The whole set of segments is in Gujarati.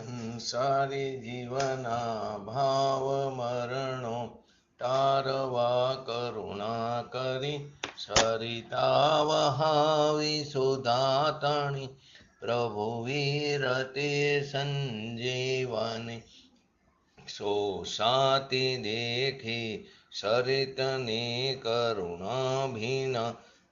સંસારી જીવના ભાવ મરણો તારવા કરુણા કરી સરિતા વહાવી સુધાતણી પ્રભુ વીરતે સંજીવની સોસાતી દેખી સરિતની કરુણાભીન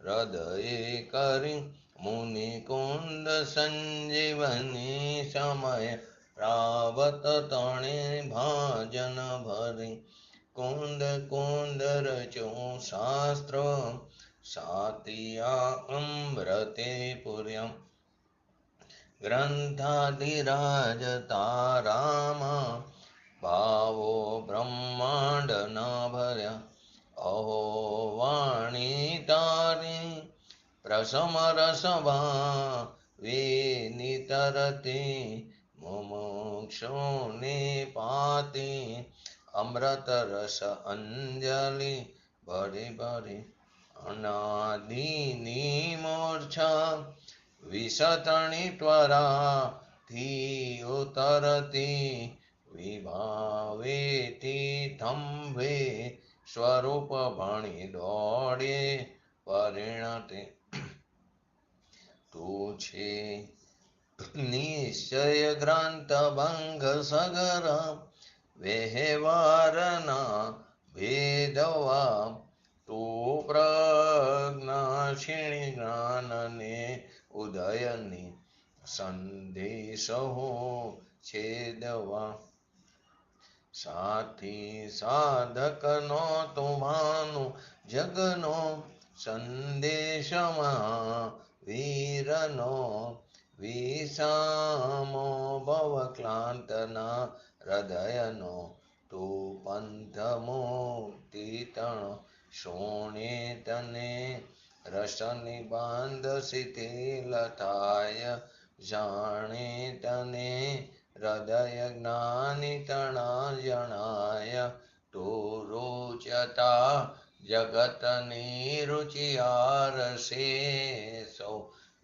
હૃદયે કરી મુનિ કુંદ સંજીવની સમય રાવત તણે ભાજન ભરી કુંદ કુંદ રચો શાસ્ત્ર સાતિયા અમૃતે પુર્યમ ગ્રંથાધિરાજ તારામા ભાવો બ્રહ્માંડ ના ભર્યા અહો વાણી તારી પ્રસમ રસભા વિનિતરતી મુમુક્ષુને પાતી અમૃત રસ અંજલિ ભરી ભરી અનાદિની મૂર્છા વિસતણી ત્વરા થી ઉતરતી વિભાવેથી થંભે સ્વરૂપ ભણી દોડે પરિણતે તું છે નિશ્ચય ગ્રંથ ભંગ સગર વ્યવહારના ભેદવા તું પ્રજ્ઞાક્ષિણી જ્ઞાનને ઉદયની સંદેશો છેદવા સાથી સાધકનો તુમ્હાનું જગનો સંદેશમાં વીરનો વિષામો ભવક્લાંતના હૃદયનો તું પંથ મુક્તિ તણ સોણે તને રસની બાંધ શિથિલ થાય જાણે તને હૃદય જ્ઞાની તણા જણાય તું રૂચતા જગતની રુચિયાર શેષો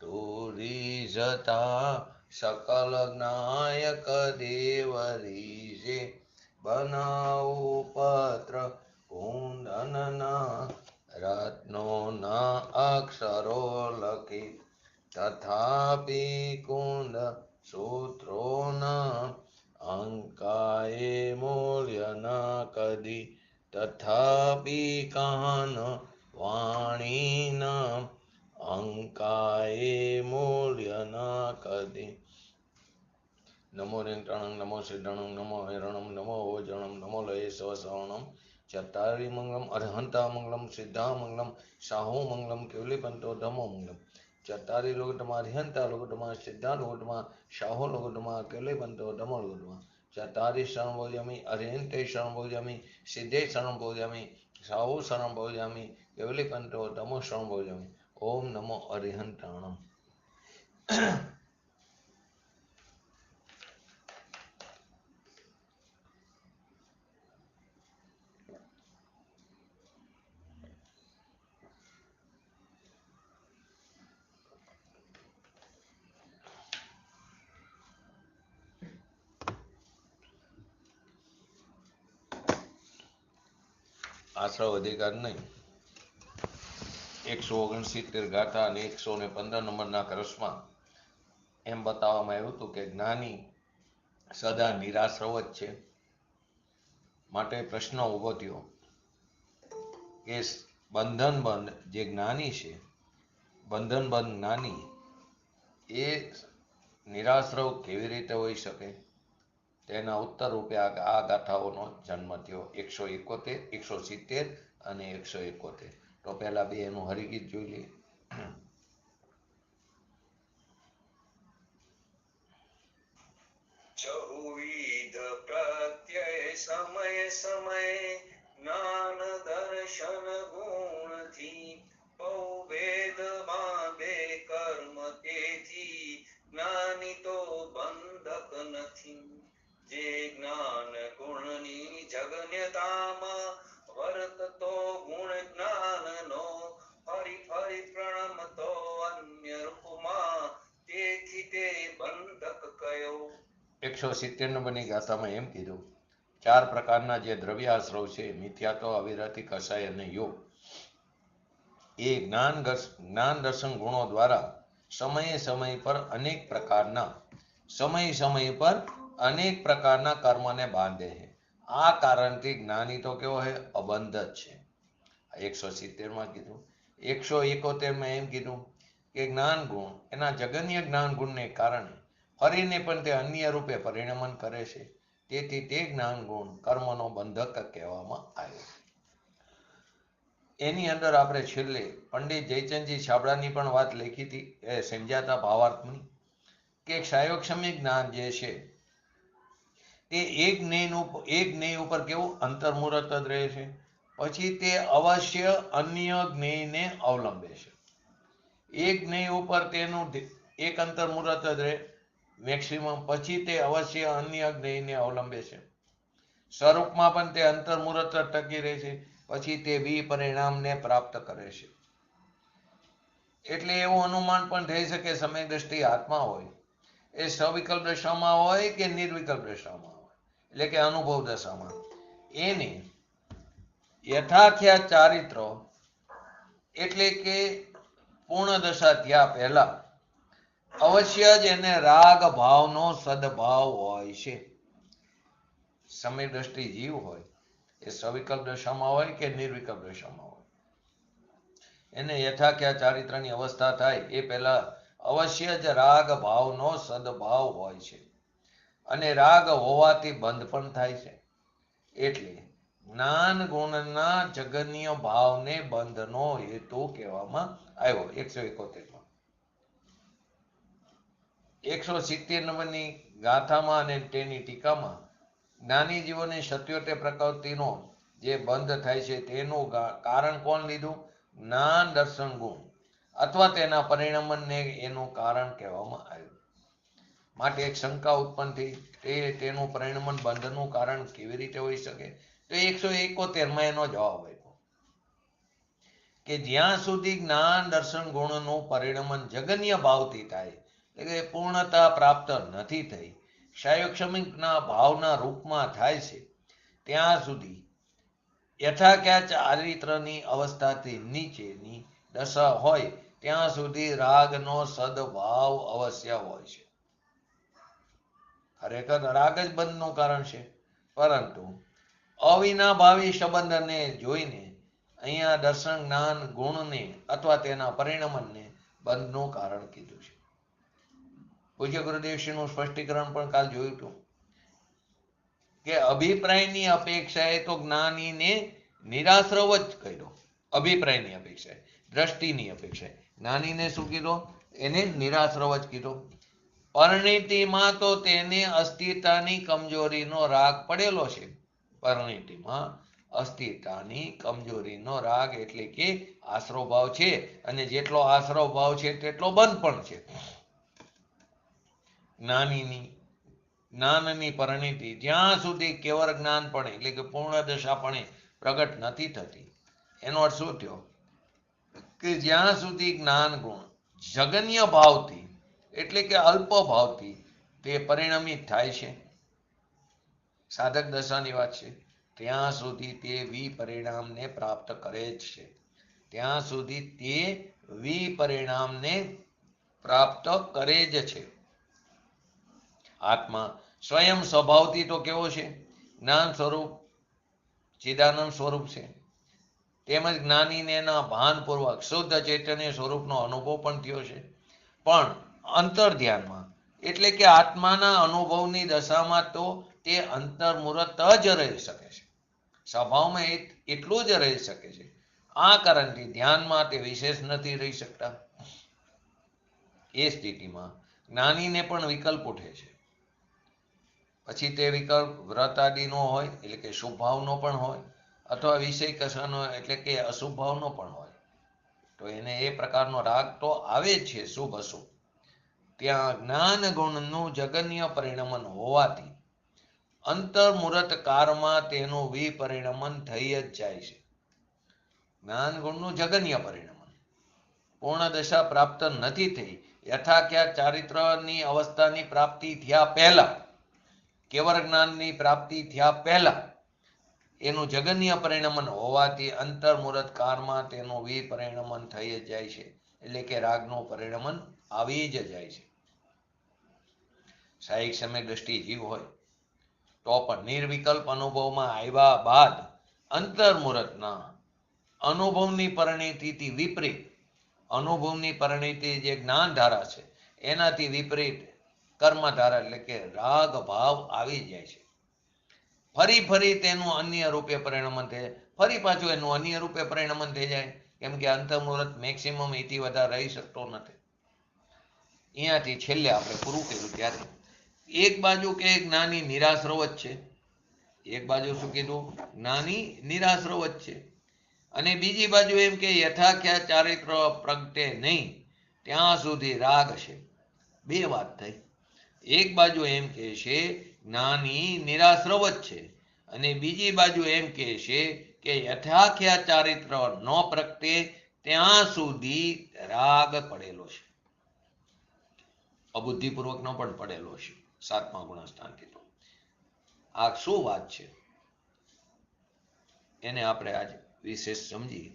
તું રીઝતા સકલ જ્ઞાયક દેવ રીઝે બનાવું પત્ર કુંદનના રત્નોના અક્ષરો લખી તથાપી કુંદ સૂત્રોના અંકાએ મૂલ્ય ના કદી તથાપી કાન વાણીના અંકાએ મૂલ્ય ના કદી નમો રેંટાણં નમો સિદ્ધણં નમો હૈરણં નમો ઓજણં નમો લયે સ્વસવણં ચત્તારી મંગલમ અર્હંતા મંગલમ સિદ્ધા મંગલમ સાહુ મંગલમ કેવલીપંતો ધમો મંગલમ ચત્તારી લોગટમાં અર્હંતા લોગટમાં સિદ્ધા લોગટમાં સાહુ લોગટમાં કેવલીપંતો ધમો લોગટમાં ચત્તારી શરણ ભોજામી અર્હંતે શરણ ભોજામી સિદ્ધે શરણ ભોજામી સાહુ શરણ ભોજામી કેવલીપંતો ધમો શરણ ભોજામી ઓમ નમો અર્હંતાણમ. આશ્રવ અધિકાર નહીં 169 ગાથા અને 115 નંબરના કળશમાં એમ બતાવવામાં આવ્યું હતું કે જ્ઞાની સદા નિરાશ્રવ જ છે. માટે પ્રશ્ન ઊભો થયો કે બંધન બંધ જે જ્ઞાની છે, બંધન બંધ જ્ઞાની એ નિરાશ્રવ કેવી રીતે હોઈ શકે? તેના ઉત્તર રૂપે આ ગાથાઓનો જન્મ થયો 171, 170 અને 171. તો પહેલા બે એનું હરિગીત જોઈ લઈએ. ચહુવિધ પ્રત્યય સમય સમય જ્ઞાન દર્શન ગુણથી ભેદ બાંધે કર્મ તેથી જ્ઞાની તો બંધક નથી. જે જ્ઞાન ગુણની જગન્યતામાં વર્તતો ગુણ જ્ઞાનનો ફરી ફરી 170 નંબરની ગાથામાં એમ કીધું, 4 પ્રકારના જે દ્રવ્યાશ્રવ છે, મિથ્યાત્વ, અવિરતિ, કષાય અને યોગ, એ જ્ઞાન દર્શન ગુણો દ્વારા સમય સમય પર અનેક પ્રકારના કર્મને બાંધે છે. આ કારણથી જ્ઞાની તો કેવો છે? અબંધ જ છે. 170 કીધું. 171 એમ કીધું કે જ્ઞાન ગુણ એના જગન્ય જ્ઞાન ગુણને કારણે ફરીને પણ તે અન્ય રૂપે પરિણમન કરે છે. તેથી તે જ્ઞાન ગુણ કર્મનો બંધક કહેવામાં આવ્યો. એની અંદર આપણે છેલ્લે પંડિત જયચંદજી છાબડાની પણ વાત લખી હતી, એ સમજાતા ભાવાર્થની, કે ક્ષાયોક્ષમી જ્ઞાન જે છે તે એક જ્ઞેય ઉપર કેવું અંતર્મુહૂર્ત જ રહે છે. પછી તે અવશ્ય અન્ય જ્ઞેયને અવલંબે છે. એક જ્ઞેય ઉપર તેનું એક અંતર્મુહૂર્ત જ રહે મેક્સિમમ, પછી તે અવશ્ય અન્ય જ્ઞેયને અવલંબે છે. સ્વરૂપમાં પણ તે અંતર્મુહૂર્ત ટકી રહે છે. પછી તે વિપરિણામને પ્રાપ્ત કરે છે. એટલે એવું અનુમાન પણ થઈ શકે સમય દ્રષ્ટિ આત્મા હોય એ સવિકલ્પ દશામાં હોય કે નિર્વિકલ્પ દશામાં હોય, એટલે કે અનુભવ દશામાં, એને યથાખ્યા ચારિત્ર એટલે કે પૂર્ણ દશા થયા પહેલા અવશ્ય જ એને રાગ ભાવનો સદભાવ હોય છે. સમય દ્રષ્ટિ જીવ હોય એ સવિકલ્પ દશામાં હોય કે નિર્વિકલ્પ દશામાં હોય, એને યથાખ્યા ચારિત્રની અવસ્થા થાય એ પહેલા અવશ્ય જ રાગ ભાવનો સદભાવ હોય છે. અને રાગ હોવાથી બંધ પણ થાય છે. એટલે જ્ઞાન ગુણના જગન્ય ભાવને બંધનો હેતુ કહેવામાં આવ્યો. 171 170 નંબરની ગાથામાં અને તેની ટીકામાં જ્ઞાની જીવોની 77 પ્રકૃતિનો જે બંધ થાય છે તેનું કારણ કોણ લીધું? જ્ઞાન દર્શન ગુણ અથવા તેના પરિણમનને એનું કારણ કહેવામાં આવ્યું. માટે એક શંકા ઉત્પન્ન થઈ, તેનું પરિણમન બંધનું કારણ કેવી રીતે હોઈ શકે? તો 171 એનો જવાબ આપ્યો કે જ્યાં સુધી જ્ઞાન દર્શન ગુણનું પરિણમન જગન્ય ભાવથી થાય, એટલે કે પૂર્ણતા પ્રાપ્ત નથી થઈ, ક્ષાયોક્ષમિકના ભાવના રૂપમાં થાય છે, ત્યાં સુધી યથાખ્યા ચારિત્રની અવસ્થાથી નીચેની દશા હોય ત્યાં સુધી રાગનો સદભાવ અવશ્ય હોય છે. ખરેખર રાગ જ બંધનું કારણ છે, પરંતુ અવિનાભાવી સંબંધને જોઈને અહીંયા દર્શન જ્ઞાન ગુણને અથવા તેના પરિણમનને બંધનું કારણ કીધું છે. પૂજ્ય ગુરુદેવશ્રીનું સ્પષ્ટીકરણ પણ કાલ જોયું હતું કે અભિપ્રાયની અપેક્ષાએ તો જ્ઞાનીને નિરાશ્રવ જ કર્યો. અભિપ્રાયની અપેક્ષાએ, દ્રષ્ટિની અપેક્ષાએ જ્ઞાનીને શું કીધો? એને નિરાશ્રવ જ કીધો. પરિણીતિમાં તો તેને અસ્થિરતાની કમજોરીનો રાગ પડેલો છે. પરિણીતિમાં અસ્થિરતાની કમજોરીનો રાગ એટલે કે આશ્રવ ભાવ છે, અને જેટલો આશ્રવ ભાવ છે તેટલો બંધ પણ છે. જ્ઞાનની પરિણીતિ જ્યાં સુધી કેવળ જ્ઞાનપણે એટલે કે પૂર્ણ દશાપણે પ્રગટ નથી થતી, એનો અર્થ શું થયો? કે જ્યાં સુધી જ્ઞાન ગુણ જગન્ય ભાવથી એટલે કે અલ્પ ભાવથી તે પરિણમિત થાય છે, સાધક દશાની વાત છે, ત્યાં સુધી તે વિપરિણામને પ્રાપ્ત કરે જ છે. ત્યાં સુધી તે વિપરિણામને પ્રાપ્ત કરે જ છે. આત્મા સ્વયં સ્વભાવથી તો કેવો છે? જ્ઞાન સ્વરૂપ, ચિદાનંદ સ્વરૂપ છે. તેમજ જ્ઞાનીને એના ભાનપૂર્વક શુદ્ધ ચૈતન્ય સ્વરૂપનો અનુભવ પણ થયો છે. પણ અંતર ધ્યાનમાં એટલે કે આત્માના અનુભવની દશામાં તો તે અંતર્મુહૂર્ત જ રહી શકે છે. સ્વભાવમાં એટલું જ રહી શકે છે. આ કારણથી ધ્યાનમાં તે વિશેષ નથી રહી શકતા. એ સ્થિતિમાં જ્ઞાનીને પણ વિકલ્પ ઉઠે છે. પછી તે વિકલ્પ વ્રત આદિનો હોય એટલે કે શુભ ભાવનો પણ હોય, અથવા વિષય કશાનો એટલે કે અશુભ ભાવનો પણ હોય. તો એને એ પ્રકારનો રાગ તો આવે જ છે, શુભ અશુભ. ત્યાં જ્ઞાન ગુણનું જગન્ય પરિણમન હોવાથી અંતર્મુહૂર્ત કાળમાં તેનું વિપરિણમન થઈ જ જાય છે. જ્ઞાન ગુણનું જગન્ય પરિણમન પૂર્ણ દશા પ્રાપ્ત નથી થઈ, યથાખ્યાત ચારિત્રની અવસ્થાની પ્રાપ્તિ થયા પહેલા કેવળ જ્ઞાનની પ્રાપ્તિ થયા પહેલા એનું જગન્ય પરિણમન હોવાથી અંતર્મુહૂર્ત કાળમાં તેનું વિપરિણમન થઈ જ જાય છે, એટલે કે રાગનું પરિણમન આવી જ જાય છે. સાહિક સમય દ્રષ્ટિ જીવ હોય તો પણ નિર્વિકલ્પ અનુભવમાં આવ્યા બાદ અંતર્મુહૂર્તના અનુભવની પરિણીતિથી વિપરીત, અનુભવની પરિણીતિ જે જ્ઞાન ધારા છે એનાથી વિપરીત કર્મધારા એટલે કે રાગ ભાવ આવી જાય છે. ફરી તેનું અન્ય રૂપે પરિણમન થઈ જાય, ફરી પાછું એનું અન્ય રૂપે પરિણમન થઈ જાય, કેમ કે અંતર્મુહૂર્ત મેક્સિમમ એથી વધારે રહી શકતો નથી. અહીંયાથી છેલ્લે આપણે પૂરું કર્યું ત્યારે એક બાજુ કે જ્ઞાની નિરાશ્રવ જ છે, એક બાજુ શું કીધું? જ્ઞાની નિરાશ્રવ જ છે, અને બીજી બાજુ એમ કે યથાખ્યા ચારિત્ર પ્રગટે નહીં ત્યાં સુધી રાગ છે. બે વાત થઈ. એક બાજુ એમ કે છે જ્ઞાની નિરાશ્રવ જ છે, અને બીજી બાજુ એમ કે છે કે યથાખ્યા ચારિત્ર ન પ્રગટે ત્યાં સુધી રાગ પડેલો છે, અબુદ્ધિપૂર્વકનો પણ પડેલો છે. 7મા ગુણસ્થાનથી તો આ શું વાત છે એને આપણે આજે વિશેષ સમજીએ.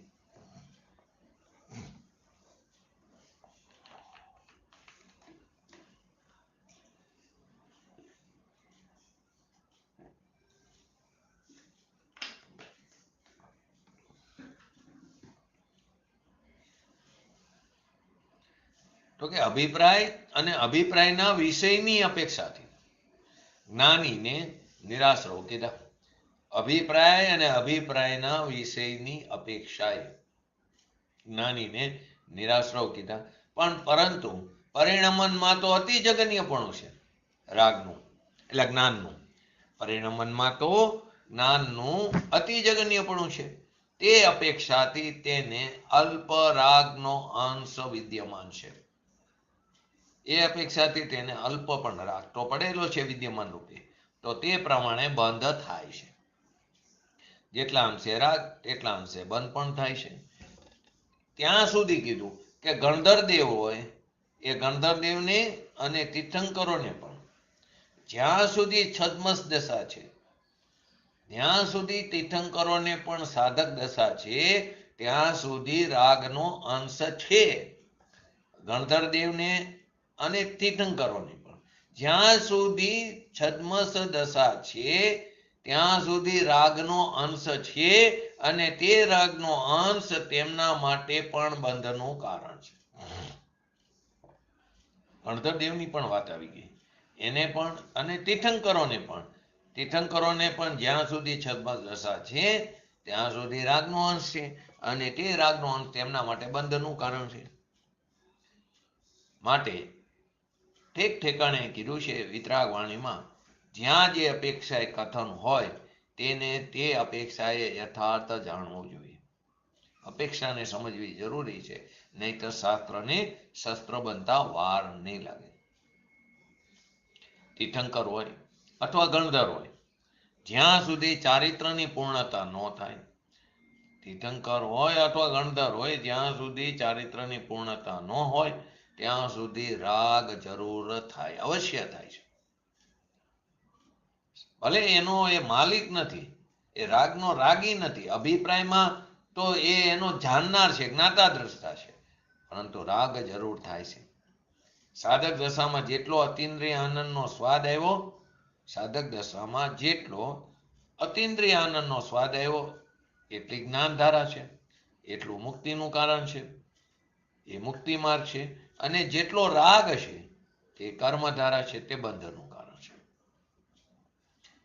તો કે અભિપ્રાય અને અભિપ્રાયના વિષયની અપેક્ષાથી જ્ઞાનીને નિરાશ્રવ કીધા. અભિપ્રાય અને અભિપ્રાયના વિષયની અપેક્ષાએ જ્ઞાનીને નિરાશ્રવ કીધા. પણ પરંતુ પરિણમનમાં તો અતિ જગન્યપણું છે રાગનું, એટલે જ્ઞાનનું. પરિણમનમાં તો જ્ઞાનનું અતિ જગન્યપણું છે. તે અપેક્ષાથી તેને અલ્પ રાગનો અંશ વિદ્યમાન છે. એ અપેક્ષાથી તેને અલ્પ પણ રાગ તો પડેલો છે વિદ્યમાન રૂપે, તો તે પ્રમાણે બંધ થાય છે. જેટલા અંશે રાગ તેટલા અંશે બંધ પણ થાય છે. ત્યાં સુધી કીધું કે ગણધરદેવ હોય એ ગણધરદેવને અને તીર્થંકરોને પણ જ્યાં સુધી છદ્મસ દશા છે ત્યાં સુધી તીર્થંકરોને પણ સાધક દશા છે ત્યાં સુધી રાગનો અંશ છે. ગણધરદેવને અને તીર્થંકરોને પણ જ્યાં સુધી છદ્મસ દશા છે ત્યાં સુધી રાગનો અંશ છે, અને તે રાગનો અંશ તેમના માટે પણ બંધનું કારણ છે. ગણધરદેવની પણ વાત આવી ગઈ, એને પણ અને તીર્થંકરોને પણ જ્યાં સુધી છદ્મસ દશા છે ત્યાં સુધી રાગનો અંશ છે, અને તે રાગનો અંશ તેમના માટે બંધનું કારણ છે. માટે ઠેક ઠેકાણે કીધું છે વિતરાગ વાણીમાં, જ્યાં જે અપેક્ષાએ કથન હોય તેને તે અપેક્ષાએ યથાર્થ જાણવું જોઈએ. અપેક્ષાને સમજવી જરૂરી છે, નહીં તો શાસ્ત્રને શસ્ત્ર બનતા વાર નહીં લાગે. તીર્થંકર હોય અથવા ગણધર હોય, જ્યાં સુધી ચારિત્રની પૂર્ણતા ન થાય, તીર્થંકર હોય અથવા ગણધર હોય જ્યાં સુધી ચારિત્રની પૂર્ણતા ન હોય ત્યાં સુધી રાગ જરૂર થાય, અવશ્ય થાય છે. ભલે એનો એ માલિક નથી, એ રાગનો રાગી નથી, અભિપ્રાયમાં તો એ એનો જાણનાર છે, જ્ઞાતા દ્રષ્ટા છે, પરંતુ રાગ જરૂર થાય છે. સાધક દશામાં જેટલો અતિન્દ્રિય આનંદનો સ્વાદ આવ્યો, સાધક દશામાં જેટલો અતિન્દ્રિય આનંદનો સ્વાદ આવ્યો એટલી જ્ઞાન ધારા છે, એટલું મુક્તિનું કારણ છે, એ મુક્તિ માર્ગ છે. અને જેટલો રાગ છે તે કર્મધારા છે, તે બંધનનું કારણ છે.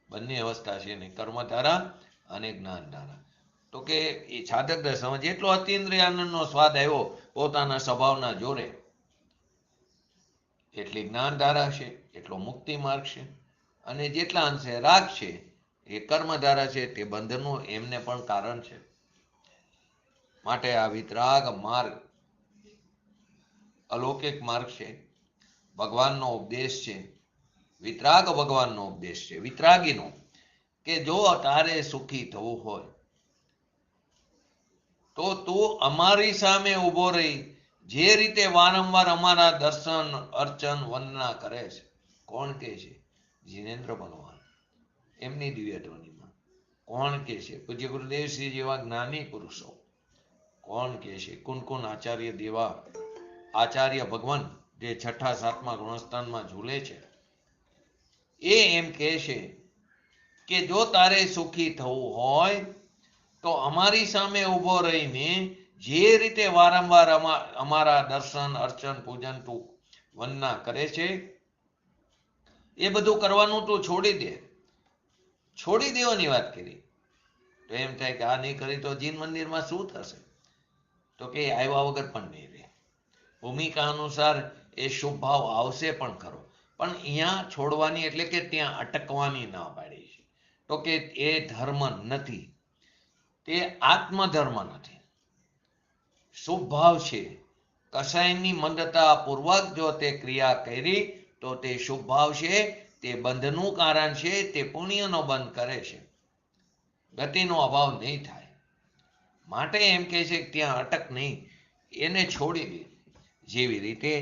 બંને અવસ્થા છે ને, કર્મધારા અને જ્ઞાન ધારા. તો કે એ સાધક દશામાં જેટલો અતિન્દ્રિય આનંદનો સ્વાદ આવ્યો પોતાના સ્વભાવના જોરે, એટલી જ્ઞાન ધારા છે, એટલો મુક્તિ માર્ગ છે. અને જેટલા અંશે રાગ છે એ કર્મધારા છે, તે બંધનનું એમને પણ કારણ છે. માટે આ વિતરાગ માર્ગ અલૌકિક માર્ગ છે, ભગવાનનો ઉપદેશ છે. વિતરાગ ભગવાનનો ઉપદેશ છે, વિતરાગીનો, કે જો તારે સુખી થવું હોય તો તું અમારી સામે ઉભો રહી જે રીતે વારંવાર અમારા દર્શન અર્ચન વંદના કરે છે. કોણ કહે છે? જીનેન્દ્ર ભગવાન. એમની દિવ્યધ્વનિમાં કોણ કહે છે? પૂજ્ય ગુરુદેવશ્રી જેવા જ્ઞાની પુરુષો કોણ કહે છે? કુન આચાર્ય દેવા આચાર્ય ભગવાન જે 6ઠા 7મા ગુણસ્થાનમાં ઝૂલે છે, એ એમ કહે છે કે જો તારે સુખી થવું હોય તો અમારી સામે ઊભો રહીને જે રીતે વારંવાર અમારા દર્શન અર્ચન પૂજન તું વંદના કરે છે, એ બધું કરવાનું તું છોડી દે. છોડી દેવાની વાત કરી તો એમ થાય કે આ નહીં કરી તો જીન મંદિરમાં શું થશે? તો કે આવ્યા વગર પણ નહીં રહે. ભૂમિકા અનુસાર એ શુભ ભાવ આવશે પણ ખરો, પણ અહીંયા છોડવાની એટલે કે ત્યાં અટકવાની ના પાડી છે. તો કે એ ધર્મ નથી, તે આત્મધર્મ નથી, શુભ ભાવ છે. કસાયની મંદતા પૂર્વક જો તે ક્રિયા કરી તો તે શુભ ભાવ છે, તે બંધનું કારણ છે, તે પુણ્યનો બંધ કરે છે, ગતિનો અભાવ નહીં થાય. માટે એમ કહે છે કે ત્યાં અટક નહીં, એને છોડી દે. જેવી રીતે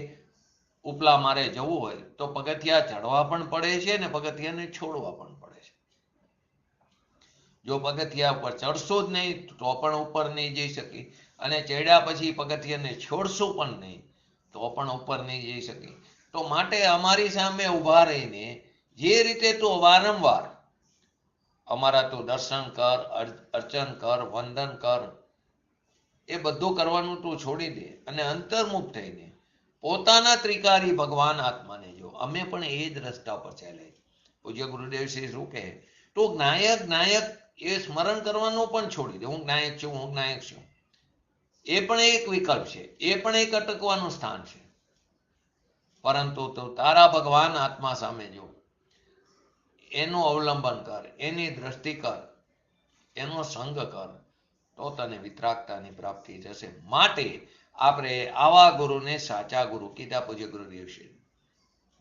ઉપલા મારે જવું હોય તો પગથિયા ચડવા પણ પડે છે ને પગથિયાને છોડવા પણ પડે છે. જો પગથિયા ઉપર ચડશો જ નહીં તો પણ ઉપર નહીં જઈ શકી, અને ચડ્યા પછી પગથિયાને છોડશું પણ નહીં તો પણ ઉપર નહીં જઈ શકી. તો માટે અમારી સામે ઊભા રહીને જે રીતે તું વારંવાર અમારા તું દર્શન કર, અર્ચન કર, વંદન કર, એ બધું કરવાનું તું છોડી દે અને અંતર્મુખ થઈને પોતાના ત્રિકારી ભગવાન આત્માને જો. અમે પણ એ જ રસ્તા પર ચાલે. પૂજ્ય ગુરુદેવ શ્રી શું કહે? તો નાયક એ સ્મરણ કરવાનું પણ છોડી દે. હું નાયક છું, હું નાયક છું, એ પણ એક વિકલ્પ છે, એ પણ એક અટકવાનું સ્થાન છે. પરંતુ તું તારા ભગવાન આત્મા સામે જો, એનું અવલંબન કર, એની દ્રષ્ટિ કર, એનો સંગ કર, તો તને વિતરાગતાની પ્રાપ્તિ થશે. માટે આપણે આવા ગુરુને સાચા ગુરુ કીધા પૂજ્ય ગુરુદેવ શ્રી.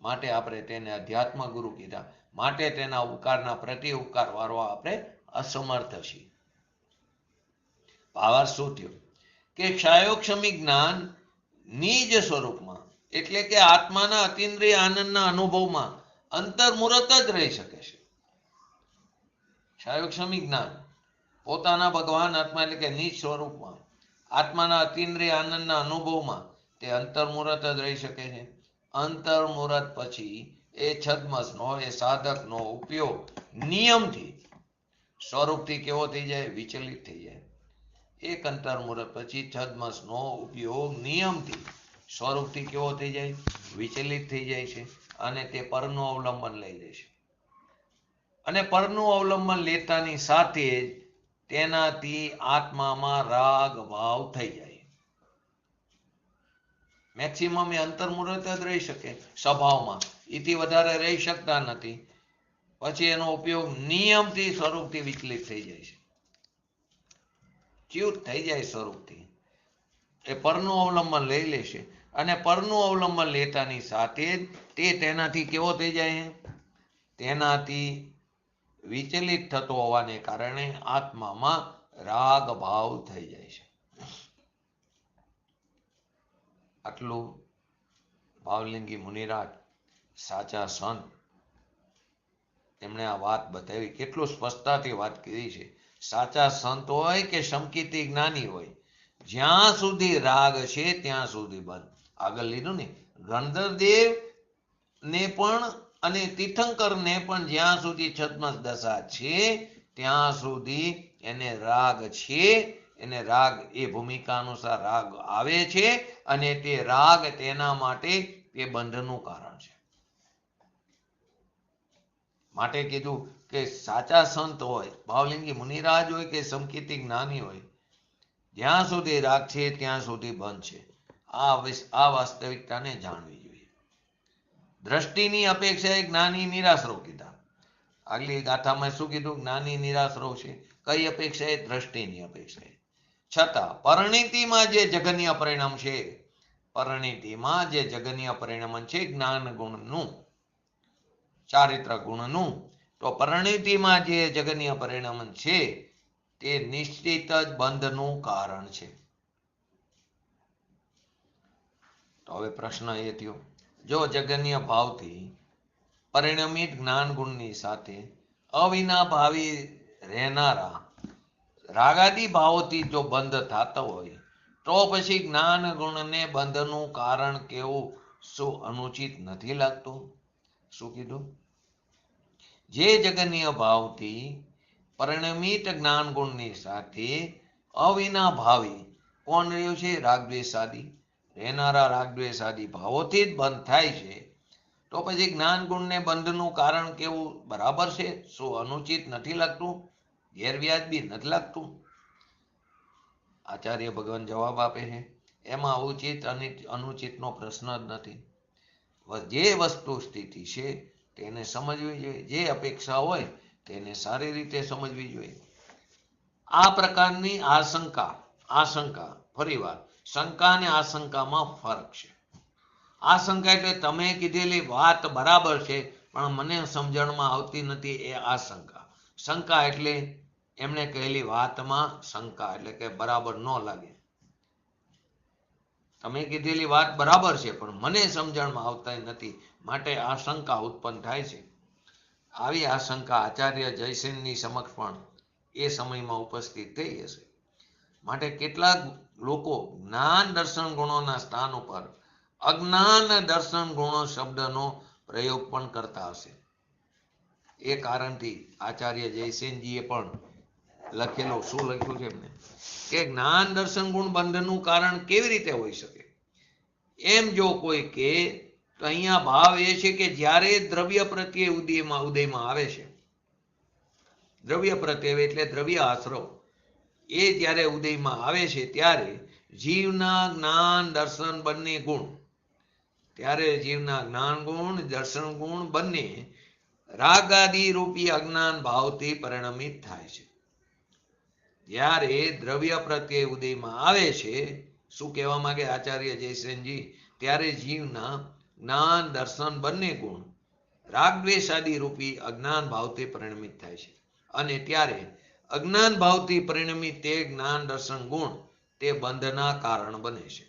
માટે આપણે તેને અધ્યાત્મ ગુરુ કીધા. માટે તેના ઉપકારના પ્રતિ ઉપકાર વાળવા આપણે અસમર્થ છીએ. ભાવાર્થ શું થયો કે ક્ષાયોક્ષમી જ્ઞાન નિજ સ્વરૂપમાં એટલે કે આત્માના અતિન્દ્રિય આનંદના અનુભવમાં અંતર્મુહૂર્ત જ રહી શકે છે. ક્ષાયોક્ષમી જ્ઞાન પોતાના ભગવાન આત્મા એટલે કે નિજ સ્વરૂપમાં આત્માના અતિન્દ્રિય આનંદના અનુભવમાં તે અંતર્મુહૂર્ત જ રહી શકે છે. અંતર્મુહૂર્ત પછી એ છદ્મસનો, એ સાધકનો ઉપયોગ નિયમથી સ્વરૂપથી કેવો થઈ જાય? વિચલિત થઈ જાય. એક અંતર્મુહૂર્ત પછી છદ્મસનો ઉપયોગ નિયમથી સ્વરૂપથી કેવો થઈ જાય? વિચલિત થઈ જાય છે, અને તે પરનું અવલંબન લઈ લે છે. અને પરનું અવલંબન લેતાની સાથે જ તેનાથી આત્મામાં રાગ ભાવ થઈ જાય. મેક્સિમમ એ અંતર્મુહૂર્ત જ રહી શકે સ્વભાવમાં, એથી વધારે રહી શકતા નથી. પછી એનો ઉપયોગ નિયમથી સ્વરૂપથી વિચલિત થઈ જાય છે, ચ્યુત થઈ જાય સ્વરૂપથી. એ પરનું અવલંબન લઈ લેશે, અને પરનું અવલંબન લેતાની સાથે જ તે તેનાથી કેવો થઈ જાય? તેનાથી વિચલિત થતો હોવાને કારણે આત્મામાં રાગ ભાવ થઈ જાય છે. આટલું ભાવલિંગી મુનિરાજ સાચા સંત એમણે આ વાત બતાવી. કેટલું સ્પષ્ટતાથી વાત કરી છે. સાચા સંત હોય કે સંકિતી જ્ઞાની હોય, જ્યાં સુધી રાગ છે ત્યાં સુધી બંધ. આગળ લીધું ને, ગણધરદેવ ને પણ અને તીર્થંકર ને પણ જ્યાં સુધી છદ્મસ દશા છે ત્યાં સુધી એને રાગ છે. એને રાગ એ ભૂમિકા અનુસાર રાગ આવે છે, અને તે રાગ તેના માટે તે બંધનું કારણ છે. માટે કીધું કે સાચા સંત હોય, ભાવલિંગી મુનિરાજ હોય કે સંકિતી જ્ઞાની હોય, જ્યાં સુધી રાગ છે ત્યાં સુધી બંધ છે. આ વાસ્તવિકતાને જાણવી જોઈએ. દ્રષ્ટિની અપેક્ષાએ જ્ઞાની નિરાશ્રવ કીધા. આગલી ગાથામાં શું કીધું? જ્ઞાની નિરાશ્રવ છે. કઈ અપેક્ષાએ? દ્રષ્ટિની અપેક્ષાએ. છતાં પરિણીતિમાં જે જગન્ય પરિણામ છે, પરિણીતિમાં જે જગન્ય પરિણામ છે જ્ઞાન ગુણનું, ચારિત્ર ગુણનું, તો પરિણીતિમાં જે જગન્ય પરિણામ છે તે નિશ્ચિત જ બંધનું કારણ છે. તો હવે પ્રશ્ન એ થયો, જો જગન્ય ભાવથી પરિણમિત જ્ઞાન ગુણની સાથે અવિનાભાવી રહેનારા રાગાદી ભાવોથી જો બંધ થતા હોય તો પછી જ્ઞાન ગુણને બંધનું કારણ કેવું શું અનુચિત નથી લાગતું? શું કીધું? જે જગનીય ભાવથી પરિણમિત જ્ઞાન ગુણની સાથે અવિનાભાવી કોણ રહ્યું છે? રાગદ્વેષાદી રહેનારા રાગદ્વેષાદી ભાવોથી જ બંધ થાય છે તો પછી જ્ઞાન ગુણને બંધનું કારણ કેવું બરાબર છે? શું અનુચિત નથી લાગતું? ગેરવ્યાજબી નથી લાગતું? આચાર્ય ભગવાન જવાબ આપે છે એમાં ઉચિત અને અનુચિતનો પ્રશ્ન જ નથી. જે વસ્તુ સ્થિતિ છે તેને સમજવી જોઈએ, જે અપેક્ષા હોય તેને સારી રીતે સમજવી જોઈએ. આ પ્રકારની આશંકા ફરીવાર શંકા અને આશંકામાં ફરક છે. આશંકા એટલે તમે કીધેલી વાત બરાબર છે પણ મને સમજણમાં આવતી નથી, એ આશંકા. શંકા એટલે એમણે કહેલી વાતમાં શંકા એટલે કે બરાબર ન લાગે. તમે કીધેલી વાત બરાબર છે પણ મને સમજણમાં આવતા નથી, માટે આ શંકા ઉત્પન્ન થાય છે. આવી આશંકા આચાર્ય જયસેનની સમક્ષ પણ એ સમયમાં ઉપસ્થિત થઈ હશે. માટે કેટલાક લોકો જ્ઞાન દર્શન ગુણોના સ્થાન ઉપર અજ્ઞાન દર્શન ગુણો શબ્દનો પ્રયોગ પણ કરતા હશે. એ કારણથી આચાર્ય જયસેનજીએ પણ લખેલું, શું લખ્યું છે એમને, કે જ્ઞાન દર્શન ગુણ બંધનું કારણ કેવી રીતે હોઈ શકે? એમ જો કોઈ કે તો અહીંયા ભાવ એ છે કે જ્યારે દ્રવ્ય પ્રત્યે ઉદયમાં આવે છે, દ્રવ્ય પ્રત્યે એટલે દ્રવ્ય આશ્રવ, એ જ્યારે ઉદયમાં આવે છે ત્યારે જીવના જ્ઞાન દર્શન બંને ગુણ, ત્યારે જીવના જ્ઞાન ગુણ દર્શન ગુણ બંને રાગાદી રૂપી અજ્ઞાન ભાવથી પરિણમિત થાય છે. જ્યારે દ્રવ્ય પ્રત્યે ઉદયમાં આવે છે, શું કહેવા માંગે આચાર્ય જયસેનજી, ત્યારે જીવના જ્ઞાન દર્શન બંને ગુણ રાગદ્વેષાદી રૂપી અજ્ઞાન ભાવથી પરિણમિત થાય છે. અને ત્યારે અજ્ઞાન ભાવથી પરિણમિત તે જ્ઞાન દર્શન ગુણ તે બંધના કારણ બને છે.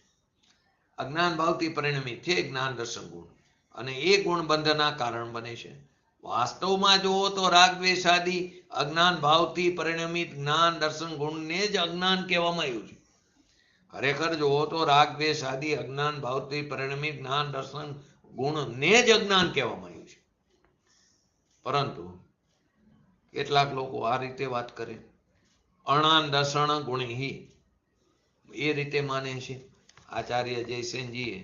અજ્ઞાન ભાવથી પરિણમિત છે જ્ઞાન દર્શન ગુણ અને એ ગુણ બંધના કારણ બને છે. વાસ્તવમાં જુઓ તો રાગદ્વેષાદી અજ્ઞાન ભાવથી પરિણમિત જ્ઞાન દર્શન ગુણને જ અજ્ઞાન કહેવામાં આવ્યું છે. ખરેખર જુઓ તો રાગદ્વેષાદી અજ્ઞાન ભાવથી પરિણમિત જ્ઞાન દર્શન ગુણને જ અજ્ઞાન કહેવામાં આવ્યું છે. પરંતુ કેટલાક લોકો આ રીતે વાત કરે, અણાન દર્શન ગુણિ એ રીતે માને છે. આચાર્ય જયસેનજીએ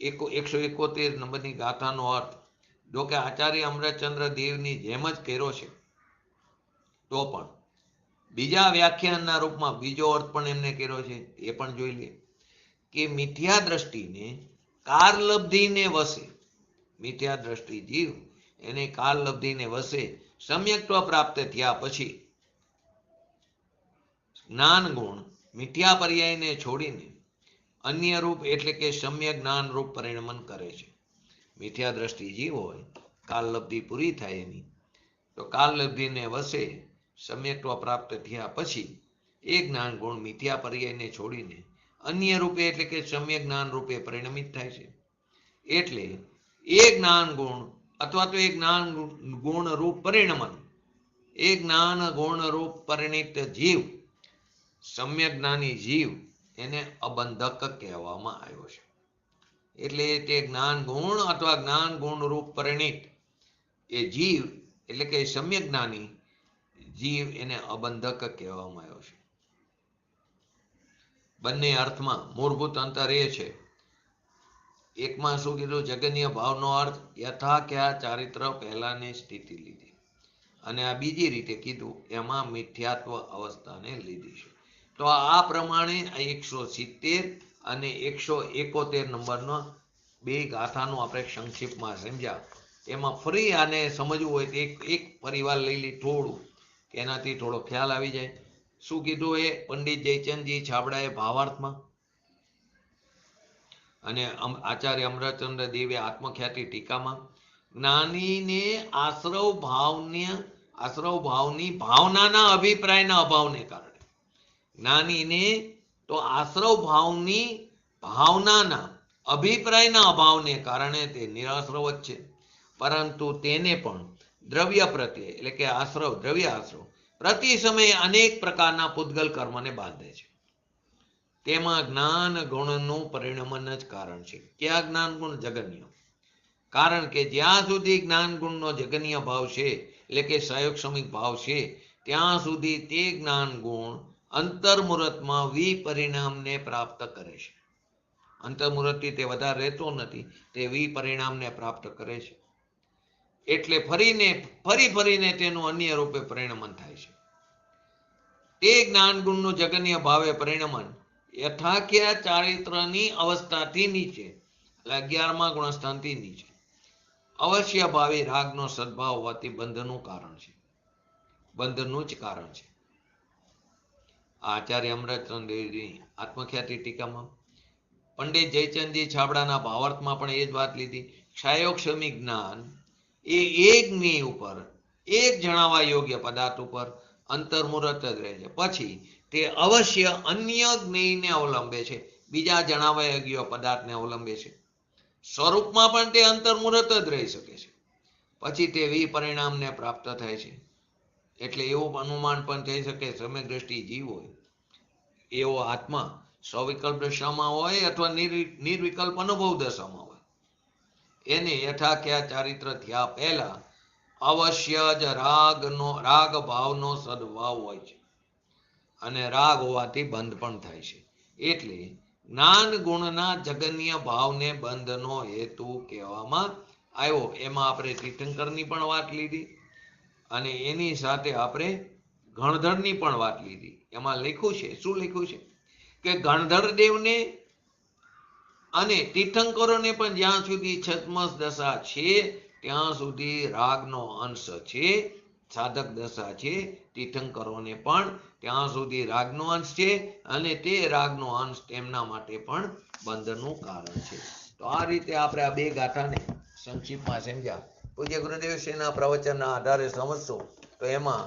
171 નંબરની ગાથાનો અર્થ જો કે આચાર્ય અમૃતચંદ્ર દેવની જેમ જ કર્યો છે, તો પણ બીજા વ્યાખ્યાનના રૂપમાં બીજો અર્થ પણ એમને કર્યો છે. એ પણ જોઈ લે કે મિથ્યા દ્રષ્ટિને કારલબ્ધિને વસે, મિથ્યા દ્રષ્ટિ જીવ એને કારલબ્ધિને વસે સમ્યક્ત્વ પ્રાપ્ત થયા પછી જ્ઞાન ગુણ મિથ્યા પર્યાયને છોડીને અન્ય રૂપ એટલે કે સમ્યક જ્ઞાન રૂપ પરિણમન કરે છે. મિથ્યા દ્રષ્ટિ જીવ હોય, કાલલબ્ધિ પૂરી થાય એની, તો કાલલબ્ધિને વસે સમ્યક્ત્વ પ્રાપ્ત થયા પછી એ જ્ઞાન ગુણ મિથ્યા પર્યાયને છોડીને અન્ય રૂપે એટલે કે સમ્યક જ્ઞાન રૂપે પરિણમિત થાય છે. એટલે એ જ્ઞાન ગુણ અથવા તો એ જ્ઞાન ગુણ રૂપ પરિણમન, એ જ્ઞાન ગુણ રૂપ પરિણિત જીવ, સમ્યક જ્ઞાની જીવ, એને અબંધક કહેવામાં આવ્યો છે. એટલે તે જ્ઞાન ગુણ અથવા જ્ઞાન ગુણ રૂપ પરિણિત એ જીવ એટલે કે સમ્યક જ્ઞાની જીવ એને અબંધક કહેવામાં આવ્યો છે. બંને અર્થમાં મૂળભૂત અંતર એ છે, એકમાં શું કીધું, જગનીય ભાવનો અર્થ યથાખ્યા ચારિત્ર પહેલાની સ્થિતિ લીધી, અને આ બીજી રીતે કીધું એમાં મિથ્યાત્વ અવસ્થાને લીધી છે. તો આ પ્રમાણે 170 અને 171 નંબરનો બે ગાથાનું આપણે સંક્ષિપ્તમાં સમજ્યા. એમાં ફરી આને સમજવું હોય તો એક પરિવાર લઈ લી થોડું, કે એનાથી થોડો ખ્યાલ આવી જાય. શું કીધું એ પંડિત જયચંદજી છાબડાએ ભાવાર્થમાં, અને આચાર્ય અમૃતચંદ્ર દેવે આત્મખ્યાતિ ટીકામાં, જ્ઞાનીને આશ્રવ ભાવની ભાવનાના અભિપ્રાયના અભાવને કારણે, જ્ઞાનીને તો આશ્રવ ભાવની ભાવનાના અભિપ્રાયના અભાવને કારણે તે નિરાશ્રવ જ છે, પરંતુ તેને પણ દ્રવ્ય પ્રત્યે એટલે કે આશ્રવ, દ્રવ્ય આશ્રવ પ્રતિ સમયે અનેક પ્રકારના પૂતગલ કર્મને બાંધે છે. તેમાં જ્ઞાન ગુણનું પરિણમન જ કારણ છે. ક્યાં જ્ઞાન ગુણ? જગન્ય. કારણ કે જ્યાં સુધી જ્ઞાન ગુણનો જગન્ય ભાવ છે એટલે કે સહયોગક્ષમિક ભાવ છે ત્યાં સુધી તે જ્ઞાન ગુણ અંતર્મુહૂર્તમાં વિપરિણામને પ્રાપ્ત કરે છે. અંતર્મુહૂર્તથી તે વધારે રહેતો નથી, તે વિપરિણામને પ્રાપ્ત કરે છે. એટલે ફરીને તેનું અન્ય રૂપે પરિણમન થાય છે. તે જ્ઞાન ગુણનું જગન્ય ભાવે પરિણમન યથાખ્યા ચારિત્રની અવસ્થાથી નીચે એટલે 11મા ગુણસ્થાનથી નીચે અવશ્ય ભાવી રાગનો સદભાવ હોવાથી બંધનું કારણ છે. બંધનું જ કારણ છે. આચાર્ય અમૃતચંદ દેવજી આત્મખ્યાતિ ટીકામાં પંડિત જયચંદજી છાબડાના ભાવાર્થમાં પણ એ જ વાત લીધી. ક્ષાયોક્ષમી જ્ઞાન એ એકની ઉપર, એક જણાવવા યોગ્ય પદાર્થ ઉપર અંતર્મુહૂર્ત જ રહે છે. પછી તે અવશ્ય અન્ય જ્ઞેયને અવલંબે છે, બીજા જણાવવા યોગ્ય પદાર્થને અવલંબે છે. સ્વરૂપમાં પણ તે અંતર્મુહૂર્ત જ રહી શકે છે. પછી તે વિપરિણામને પ્રાપ્ત થાય છે. એટલે એવું અનુમાન પણ થઈ શકે સમ્યક દ્રષ્ટિ જીવ હોય એવો આત્મા સવિકલ્પ દશામાં હોય અથવા નિર્વિકલ્પ અનુભવ દશામાં હોય, એને યથાખ્યા ચારિત્ર થયા પહેલા અવશ્ય જ રાગ ભાવનો સદભાવ હોય છે અને રાગ હોવાથી બંધ પણ થાય છે. એટલે જ્ઞાન ગુણના જગન્ય ભાવને બંધનો હેતુ કહેવામાં આવ્યો. એમાં આપણે તીર્થંકરની પણ વાત લીધી અને એની સાથે આપણે ગણધરની પણ વાત લીધી. એમાં લખ્યું છે, શું લખ્યું છે કે ગણધર દેવને અને તીર્થંકરોને પણ જ્યાં સુધી છદ્મસ દશા છે ત્યાં સુધી રાગનો અંશ છે, સાધક દશા છે. તીર્થંકરોને પણ ત્યાં સુધી રાગનો અંશ છે અને તે રાગનો અંશ તેમના માટે પણ બંધનું કારણ છે. તો આ રીતે આપણે આ બે ગાથાને સંક્ષિપ્તમાં સમજ્યા. પૂજ્ય ગુરુદેવ શ્રીના પ્રવચનના આધારે સમજશો તો એમાં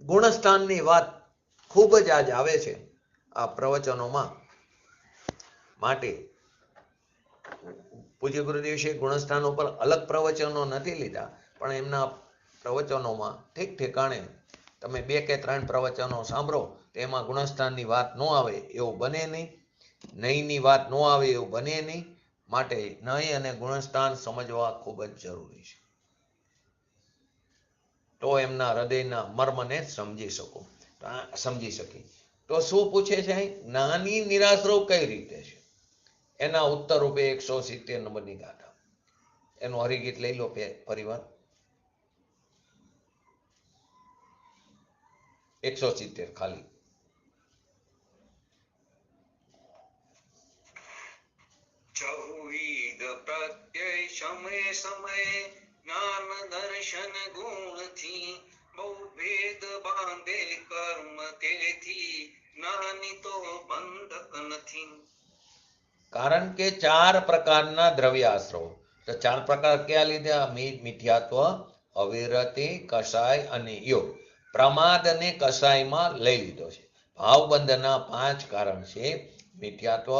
ગુણસ્થાનની વાત ખૂબ જ આજ આવે છે આ પ્રવચનોમાં. માટે પૂજ્ય ગુરુદેવ શ્રી ગુણસ્થાન ઉપર અલગ પ્રવચનો નથી લીધા, પણ એમના પ્રવચનોમાં ઠીક ઠેકાણે તમે 2 કે 3 પ્રવચનો સાંભળો તો એમાં ગુણસ્થાનની વાત ન આવે એવું બને નહીં, નહીંની વાત ન આવે એવું બને નહીં. માટે નહીં અને ગુણસ્થાન સમજવા ખૂબ જ જરૂરી છે. તો એમના હૃદયના મર્મને સમજી શકી. તો શું પૂછે છે? જ્ઞાની નિરાશ્રવ કઈ રીતે છે? એના ઉત્તર રૂપે 170 નંબરની ગાથા. એનું હરિગીત લઈ લો પરિવાર. 170 ખાલી. ચૌવિધ પ્રત્યય સમય સમયે જ્ઞાન દર્શન ગુણથી બહુ ભેદ બાંધે કર્મ તેથી જ્ઞાની તો બંધક નથી. કારણ કે 4 પ્રકારના દ્રવ્ય આશ્રવ. તો 4 પ્રકાર ક્યાં લીધા? મિથ્યાત્વ, અવિરતિ, કષાય અને યોગ. પ્રમાદ અને કષાયમાં લઈ લીધો છે. ભાવબંધના 5 કારણ છે: મિથ્યાત્વ,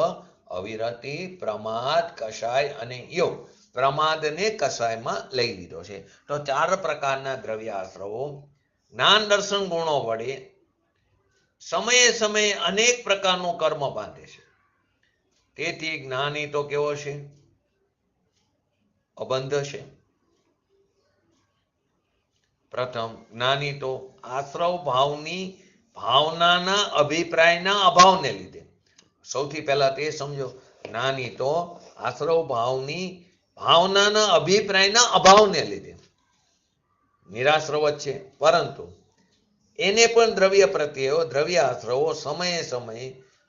અવિરતિ, પ્રમાદ, કષાય અને યોગ. પ્રમાદને કષાયમાં લઈ લીધો છે. તો 4 પ્રકારના દ્રવ્ય આશ્રવો જ્ઞાન દર્શન ગુણો વડે સમયે સમયે અનેક પ્રકારનું કર્મ બાંધે છે. તેથી જ્ઞાની તો કેવો છે? અબંધ છે. પ્રથમ, જ્ઞાની તો આશ્રવ ભાવનાના અભિપ્રાયના અભાવને લીધે. સૌથી પહેલા તે સમજો, જ્ઞાની તો આશ્રવ ભાવનાના અભિપ્રાયના અભાવને લીધે નિરાશ્રવ જ છે. પરંતુ એને પણ દ્રવ્ય આશ્રવો સમયે સમયે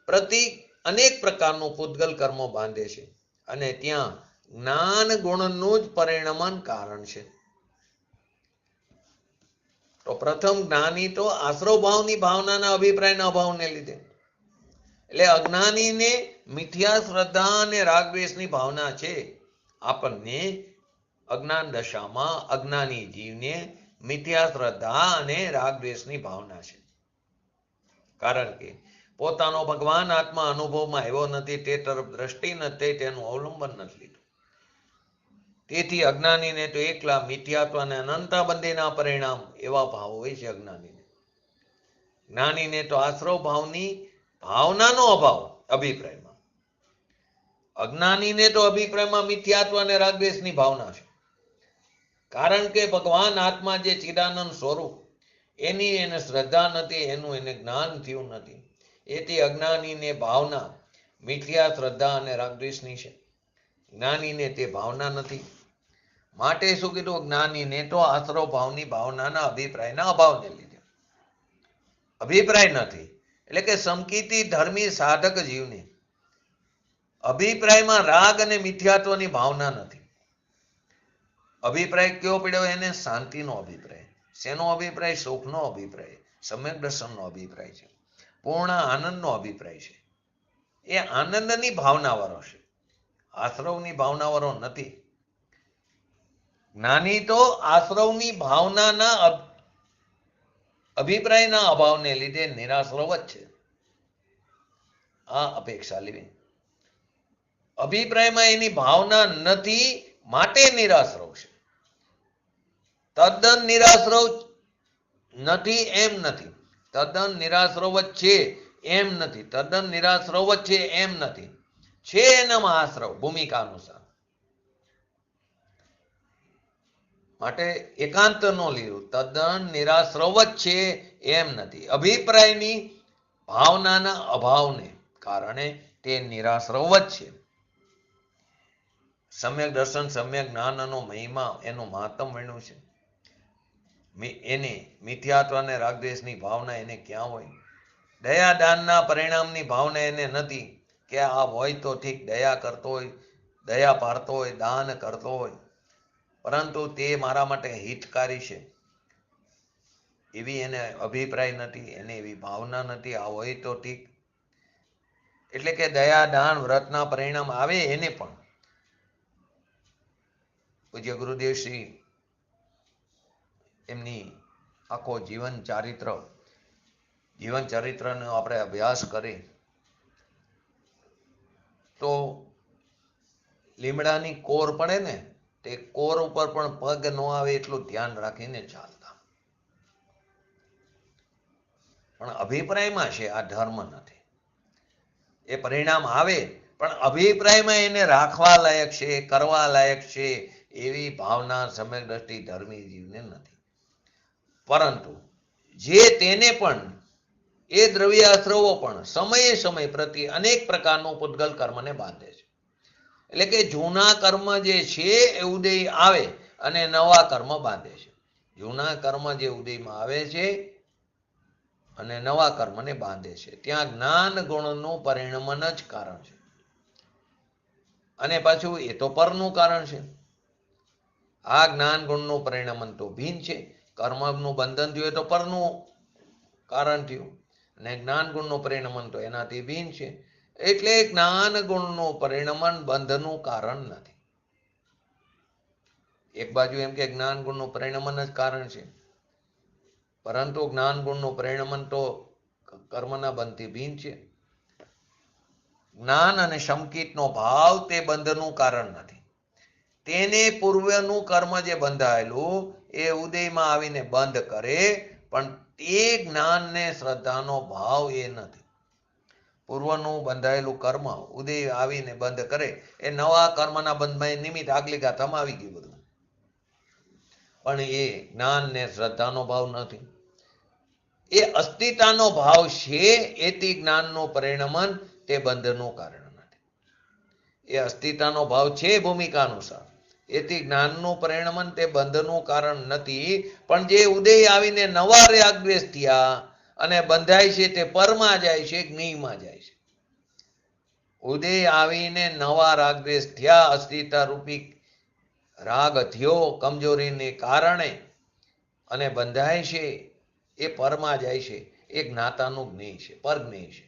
પ્રતિ અનેક પ્રકારનું પૂતગલ કર્મો બાંધે છે અને ત્યાં જ્ઞાન ગુણનું જ પરિણમન કારણ છે. તો પ્રથમ, જ્ઞાની તો આશ્રવ ભાવની ભાવનાના અભિપ્રાયના અભાવને લીધે. એટલે અજ્ઞાનીને મિથ્યા શ્રદ્ધા અને રાગદ્વેષની ભાવના છે. આપણને અજ્ઞાન દશામાં અજ્ઞાની જીવને મિથ્યા શ્રદ્ધા અને રાગદ્વેષની ભાવના છે. કારણ કે પોતાનો ભગવાન આત્મા અનુભવમાં આવ્યો નથી, તે તરફ દ્રષ્ટિ નથી, તેનું અવલંબન નથી લીધું. તેથી અજ્ઞાનીને તો એકલા મિથ્યાત્વ અને અનંતાબંધીના પરિણામ એવા ભાવ હોય છે અજ્ઞાનીને. જ્ઞાનીને તો આશ્રવ ભાવની ભાવનાનો અભાવ અભિપ્રાયમાં. અજ્ઞાનીને તો અભિપ્રાયમાં મિથ્યાત્વ અને રાગદ્વેષની ભાવના છે. કારણ કે ભગવાન આત્મા જે ચિદાનંદ સ્વરૂપ એની એને શ્રદ્ધા નથી, એનું એને જ્ઞાન થયું નથી. એથી અજ્ઞાનીને ભાવના મિથ્યા શ્રદ્ધા અને રાગદ્વેષની છે. જ્ઞાનીને તે ભાવના નથી. માટે શું કીધું? જ્ઞાનીને તો આશ્રવ ભાવની ભાવનાના અભિપ્રાયના અભાવને લીધે. અભિપ્રાય નથી એટલે કે સમકીતી ધર્મી સાધક જીવને અભિપ્રાયમાં રાગ અને મિથ્યાત્વની ભાવના નથી. અભિપ્રાય કયો પડ્યો? એને શાંતિનો અભિપ્રાય. શેનો અભિપ્રાય? સુખનો અભિપ્રાય, સમ્યક દર્શનનો અભિપ્રાય છે, પૂર્ણ આનંદનો અભિપ્રાય છે. એ આનંદની ભાવનાવાળો છે, આશ્રવની ભાવનાવાળો નથી. જ્ઞાની તો આશ્રવની ભાવનાના અભિપ્રાયના અભાવને લીધે નિરાશ્રવ જ છે. આ અપેક્ષા લેવી. અભિપ્રાયમાં એની ભાવના નથી માટે નિરાશ્રવ છે. તદ્દન નિરાશ્રવ નથી એમ નથી. તદ્દન નિરાશ્રવ જ છે એમ નથી. તદ્દન નિરાશ્રવ જ છે એમ નથી. છે એનામાં આશ્રવ ભૂમિકા અનુસાર. માટે એકાંત નો લીધું. તદ્દન નિરાશ્રવ જ છે એમ નથી. અભિપ્રાયની ભાવનાના અભાવને કારણે તે નિરાશ્રવ જ છે. સમ્યક દર્શન સમ્યક જ્ઞાનનો મહિમા એનું મહત્તમ વર્ણ્યું છે. એને મિથ્યાત્વ અને રાગદ્વેષની ભાવના એને ક્યાં હોય? દયા દાનના પરિણામની ભાવના એને નથી કે આ હોય તો ઠીક, દયા કરતો હોય, દયા પાડતો હોય, દાન કરતો હોય, પરંતુ તે મારા માટે હિતકારી છે એવી એને અભિપ્રાય નથી, એને એવી ભાવના નથી. આ હોય તો ઠીક. એટલે કે દયા દાન વ્રતના પરિણામ આવે એને પણ પૂજ્ય ગુરુદેવ શ્રી એમની આખો જીવન ચરિત્રનો આપણે અભ્યાસ કરીએ તો લીમડાની કોર પડે ને, તે કોર ઉપર પણ પગ ન આવે એટલું ધ્યાન રાખીને ચાલતા. પણ અભિપ્રાયમાં છે, આ ધર્મ નથી. એ પરિણામ આવે પણ અભિપ્રાયમાં એને રાખવા લાયક છે, કરવા લાયક છે એવી ભાવના સમ્યક દ્રષ્ટિ ધર્મી જીવને નથી. પરંતુ જે તેને પણ એ દ્રવ્યાશ્રવો પણ સમયે સમય પ્રત્યે અનેક પ્રકારનું પૂતગલ કર્મને બાંધે છે. એટલે કે જૂના કર્મ જે છે એ ઉદય આવે અને નવા કર્મ બાંધે છે. જૂના કર્મ જે ઉદયમાં આવે છે અને નવા કર્મને બાંધે છે, ત્યાં જ્ઞાન ગુણનું પરિણમન જ કારણ છે. અને પાછું એ તો પરનું કારણ છે. આ જ્ઞાન ગુણનું પરિણમન તો ભિન્ન છે. કર્મનું બંધન થયું તો પરનું કારણ થયું, અને જ્ઞાન ગુણનું પરિણમન તો એનાથી ભિન્ન છે. એટલે જ્ઞાન ગુણનું પરિણમન બંધનું કારણ નથી. એક બાજુ એમ કે જ્ઞાન ગુણનું પરિણમન જ કારણ છે, પરંતુ જ્ઞાન ગુણનું પરિણમન તો કર્મના બંધથી ભિન્ન છે. જ્ઞાન અને સમકિતનો ભાવ તે બંધનું કારણ નથી. તેને પૂર્વનું કર્મ જે બંધાયેલું એ ઉદયમાં આવીને બંધ કરે, પણ તે જ્ઞાનને શ્રદ્ધાનો ભાવ એ નથી. પૂર્વનું બંધાયેલું કર્મ ઉદય આવીને બંધ કરે એ નવા કર્મના બંધમાં નિમિત્ત આગલી ગાથામાં આવી ગયું બધું, પણ એ જ્ઞાનને શ્રદ્ધાનો ભાવ નથી. એ અસ્થિતાનો ભાવ છે. એથી જ્ઞાનનું પરિણમન તે બંધનું કારણ નથી. એ અસ્થિતાનો ભાવ છે ભૂમિકા અનુસાર, એથી જ્ઞાનનું પરિણમન તે બંધનું કારણ નથી. પણ જે ઉદય આવીને નવા રાગદ્વેષ થયા અને બંધાય છે તે પરમાં જાય છે, જ્ઞેયમાં જાય છે. ઉદય આવીને નવા રાગદ્વેષ થયા, અસ્થિતા રૂપી રાગ થયો કમજોરીને કારણે અને બંધાય છે, એ પરમાં જાય છે. એ જ્ઞાતાનું જ્ઞેય છે, પર જ્ઞેય છે.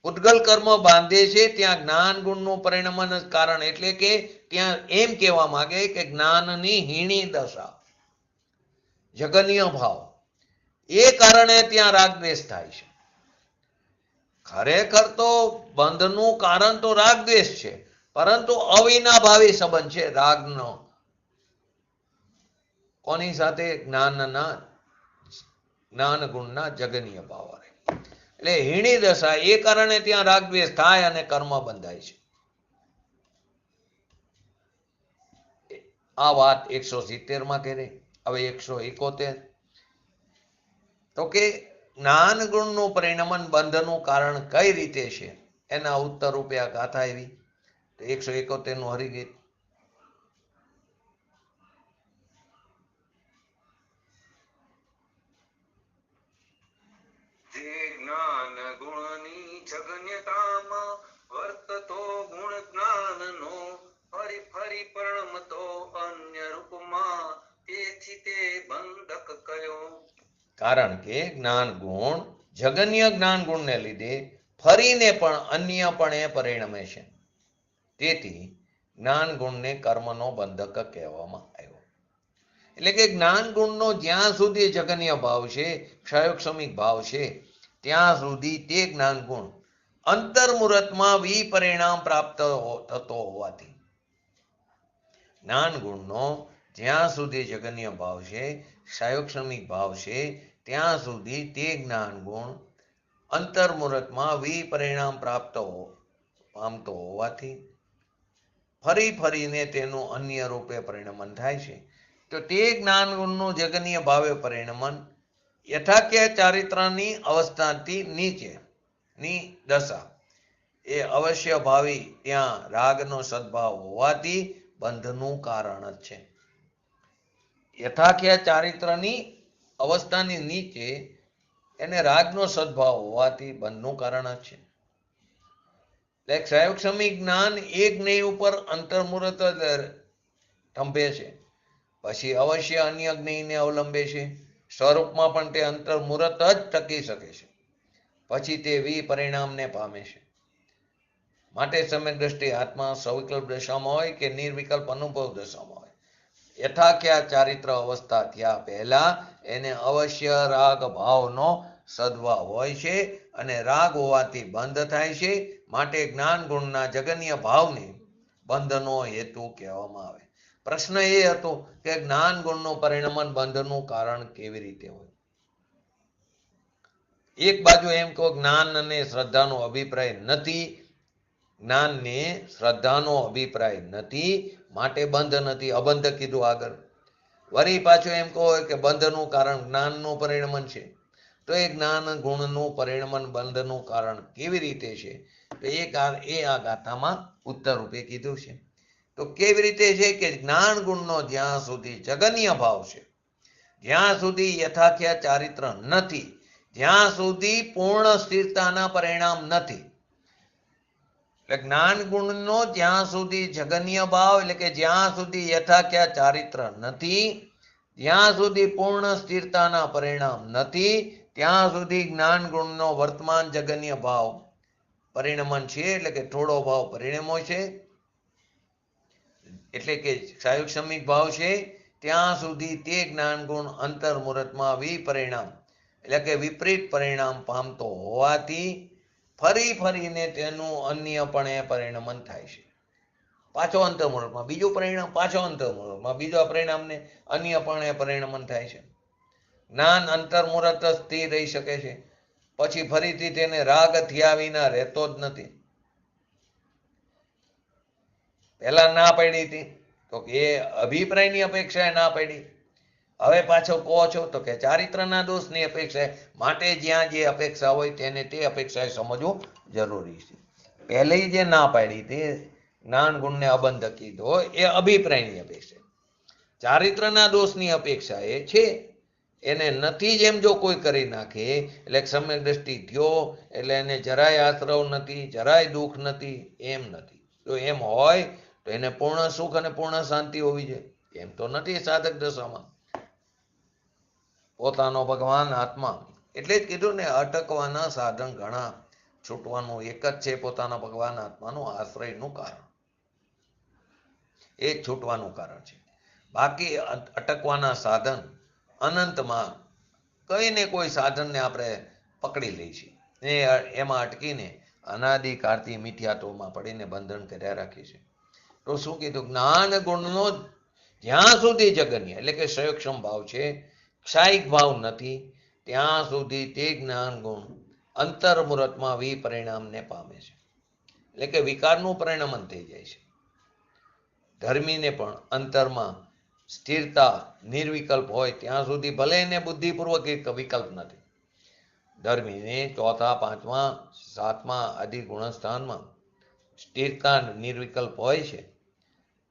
ઉદ્ગલ કર્મ બાંધે છે ત્યાં જ્ઞાન ગુણનું પરિણમન જ કારણ. એટલે કે ત્યાં એમ કહેવા માંગે કે જ્ઞાનની હીણી દશા, જગનીય ભાવ, એ કારણે ત્યાં રાગદ્વેષ થાય છે. ખરેખર તો બંધનું કારણ તો રાગદ્વેષ છે, પરંતુ અવિનાભાવી સંબંધ છે રાગનો કોની સાથે? જ્ઞાન ગુણના જગનીય ભાવ. એટલે હીણી દશા એ કારણે ત્યાં રાગદ્વેષ થાય અને કર્મ બંધાય છે. આ વાત 170 કરી. હવે 171 તો કે જ્ઞાન ગુણનું પરિણમન બંધનું કારણ કઈ રીતે છે એના ઉત્તર રૂપે આ ગાથા આવી. તો 171 નું હરિગીત. જ્ઞાન ગુણની જગન્યતામાં વર્તતો ગુણ જ્ઞાનનો ફરી ફરી પરિણમતો અન્ય રૂપમાં, તેથી તે બંધક કયો. કારણ કે જ્ઞાન ગુણ જગન્ય જ્ઞાન ગુણને લીધે ફરીને પણ અન્યપણે પરિણમે છે. તેથી જ્ઞાન ગુણને કર્મનો બંધક કહેવામાં આવ્યો. એટલે કે જ્ઞાન ગુણનો જ્યાં સુધી જગન્ય ભાવ છે, ક્ષયોક્ષમિક ભાવ છે, ત્યાં સુધી તે જ્ઞાન ગુણ અંતર્મુહૂર્તમાં વિપરિણામ પ્રાપ્ત થતો હોવાથી જ્ઞાન ગુણનો જ્યાં સુધી જગન્ય ભાવ છે, ક્ષયોક્ષમિક ભાવ છે, ત્યાં સુધી તે જ્ઞાન ગુણ અંતર્મુહૂર્તમાં વિપરિણામ પ્રાપ્ત પામતો હોવાથી ફરી ફરીને તેનું અન્ય રૂપે પરિણમન થાય છે. તો તે જ્ઞાન ગુણનું જગન્ય ભાવે પરિણમન યથાખ્ય ચારિત્રની અવસ્થાથી નીચેની દશા એ અવશ્ય ભાવી ત્યાં રાગનો સદભાવ હોવાથી બંધનું કારણ જ છે. યથાખ્ય ચારિત્રની અવસ્થાની નીચે એને રાગનો સદભાવ હોવાથી બંધનું કારણ જ છે. એટલે ક્ષયોક્ષમિક જ્ઞાન એક જ્ઞેય ઉપર અંતર્મુહૂર્ત થંભે છે, પછી અવશ્ય અન્ય જ્ઞેયને અવલંબે છે. સ્વરૂપમાં પણ તે અંતર્મુહૂર્ત જ ટકી શકે છે, પછી તે વિપરિણામને પામે છે. માટે સમ્યક દ્રષ્ટિ આત્મા સવિકલ્પ દશામાં હોય કે નિર્વિકલ્પ અનુભવ દશામાં હોય, યથાખ્યા ચારિત્ર અવસ્થા થયા પહેલા એને અવશ્ય રાગ ભાવનો સદભાવ હોય છે અને રાગ હોવાથી બંધ થાય છે. માટે જ્ઞાન ગુણના જગન્ય ભાવને બંધનો હેતુ કહેવામાં આવે. પ્રશ્ન એ હતો કે જ્ઞાન ગુણનું પરિણમન બંધનું કારણ કેવી રીતે હોય. એક બાજુ એમ કહો જ્ઞાન અને શ્રદ્ધાનો અભિપ્રાય નથી, જ્ઞાનને શ્રદ્ધાનો અભિપ્રાય નથી માટે બંધ નથી, અબંધ કીધું આગળ. વળી પાછું એમ કહો કે બંધનું કારણ જ્ઞાનનું પરિણમન છે. તો એ જ્ઞાન ગુણનું પરિણમન બંધનું કારણ કેવી રીતે છે, તો એ આ ગાથામાં ઉત્તર રૂપે કીધું છે. તો કેવી રીતે છે કે જ્ઞાન ગુણનો જ્યાં સુધી જગન્ય ભાવ છે, જ્યાં સુધી યથાખ્ય ચારિત્ર નથી, જ્યાં સુધી પૂર્ણ સ્થિરતાના પરિણામ નથી. એટલે જ્ઞાન ગુણનો જ્યાં સુધી જગન્ય ભાવ એટલે કે જ્યાં સુધી યથાખ્ય ચારિત્ર નથી, જ્યાં સુધી પૂર્ણ સ્થિરતાના પરિણામ નથી, ત્યાં સુધી જ્ઞાન ગુણનો વર્તમાન જગન્ય ભાવ પરિણમન છે. એટલે કે થોડો ભાવ પરિણમો છે, એટલે કે ક્ષયોક્ષમિક ભાવ છે, ત્યાં સુધી તે જ્ઞાન ગુણ અંતર્મુહૂર્તમાં વિપરિણામ એટલે કે વિપરીત પરિણામ પામતો હોવાથી ફરી ફરીને તેનું અન્યપણે પરિણમન થાય છે. પાછો અંતર્મુહૂર્તમાં બીજું પરિણામ, પાછો અંતર્મુહૂર્તમાં બીજા પરિણામને અન્યપણે પરિણમન થાય છે. જ્ઞાન અંતર્મુહૂર્ત સ્થિર રહી શકે છે, પછી ફરીથી તેને રાગ થયા વિના રહેતો જ નથી. પહેલા ના પાડી હતી તો એ અભિપ્રાયની અપેક્ષાએ ના પાડી, હવે પાછો કહો છો તો કે ચારિત્રના દોષની અપેક્ષાએ. માટે જ્યાં જે અપેક્ષા હોય તેને તે અપેક્ષાએ સમજવું જરૂરી છે. પહેલી જે ના પાડી હતી જ્ઞાન ગુણને અબંધ કીધો એ અભિપ્રાયની અપેક્ષા, ચારિત્રના દોષની અપેક્ષા એ છે એને નથી જેમ જો કોઈ કરી નાખે એટલે સમ્યક દ્રષ્ટિ થયો એટલે એને જરાય આશ્રવ નથી, જરાય દુઃખ નથી, એમ નથી. જો એમ હોય તો એને પૂર્ણ સુખ અને પૂર્ણ શાંતિ હોવી જોઈએ. એમ તો નથી સાધક દશામાં. પોતાનો ભગવાન આત્મા, એટલે જ કીધું ને અટકવાના સાધન ઘણા, છૂટવાનું એક જ છે પોતાના ભગવાન આત્માનું આશ્રયનું કારણ. એ જ છૂટવાનું કારણ છે. બાકી અટકવાના સાધન અનંતમાં કઈ ને કોઈ સાધનને આપણે પકડી લઈએ છીએ, એમાં અટકીને અનાદિકાળથી મિથ્યાત્વમાં પડીને બંધન કર્યા રાખે છે. તો શું કીધું? જ્ઞાન ગુણનો જ્યાં સુધી જગન્ય એટલે કે સંયક્ષમ ભાવ છે, ક્ષાયિક ભાવ નથી, ત્યાં સુધી તે જ્ઞાન ગુણ અંતર્મુહૂર્તમાં વિપરિણામને પામે છે. એટલે કે વિકારનું પરિણમન થઈ જાય છે. ધર્મીને પણ અંતરમાં સ્થિરતા નિર્વિકલ્પ હોય ત્યાં સુધી ભલે એને બુદ્ધિપૂર્વક એક વિકલ્પ નથી. ધર્મીને ચોથા, પાંચમા, સાતમા આદિ ગુણસ્થાનમાં સ્થિરતા નિર્વિકલ્પ હોય છે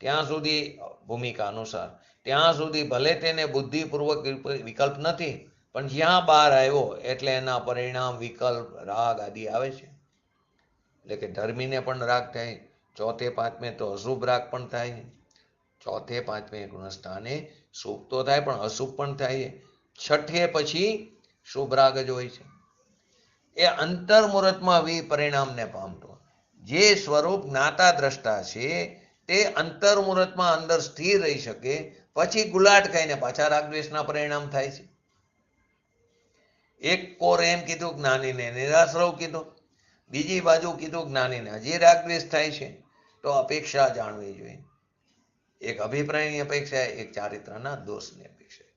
ત્યાં સુધી ભૂમિકા અનુસાર, ત્યાં સુધી ભલે તેને બુદ્ધિપૂર્વક વિકલ્પ નથી, પણ જ્યાં બહાર આવ્યો એટલે એના પરિણામ વિકલ્પ રાગ આદિ આવે છે. એટલે કે ધર્મીને પણ રાગ થાય, ચોથે પાંચમે તો અશુભ રાગ પણ થાય, ચોથે પાંચમે ગુણસ્થાને શુભ તો થાય પણ અશુભ પણ થાય, છઠ્ઠે પછી શુભ રાગ જ હોય છે. એ અંતર્મુહૂર્તમાં વિપરિણામને પામતો જે સ્વરૂપ જ્ઞાતા દ્રષ્ટા છે તે અંતર્મુહૂર્તમાં અંદર સ્થિર રહી શકે, પછી ગુલાટ ખાઈને પાછા રાગદ્વેષના પરિણામ થાય છે. એક કોર એમ કીધું જ્ઞાનીને નિરાશ્રવ કીધો, બીજી બાજુ કીધું જ્ઞાનીને હજી રાગદ્વેષ થાય છે, તો અપેક્ષા જાણવી જોઈએ. એક અભિપ્રાયની અપેક્ષા, એક ચારિત્રના દોષની અપેક્ષા.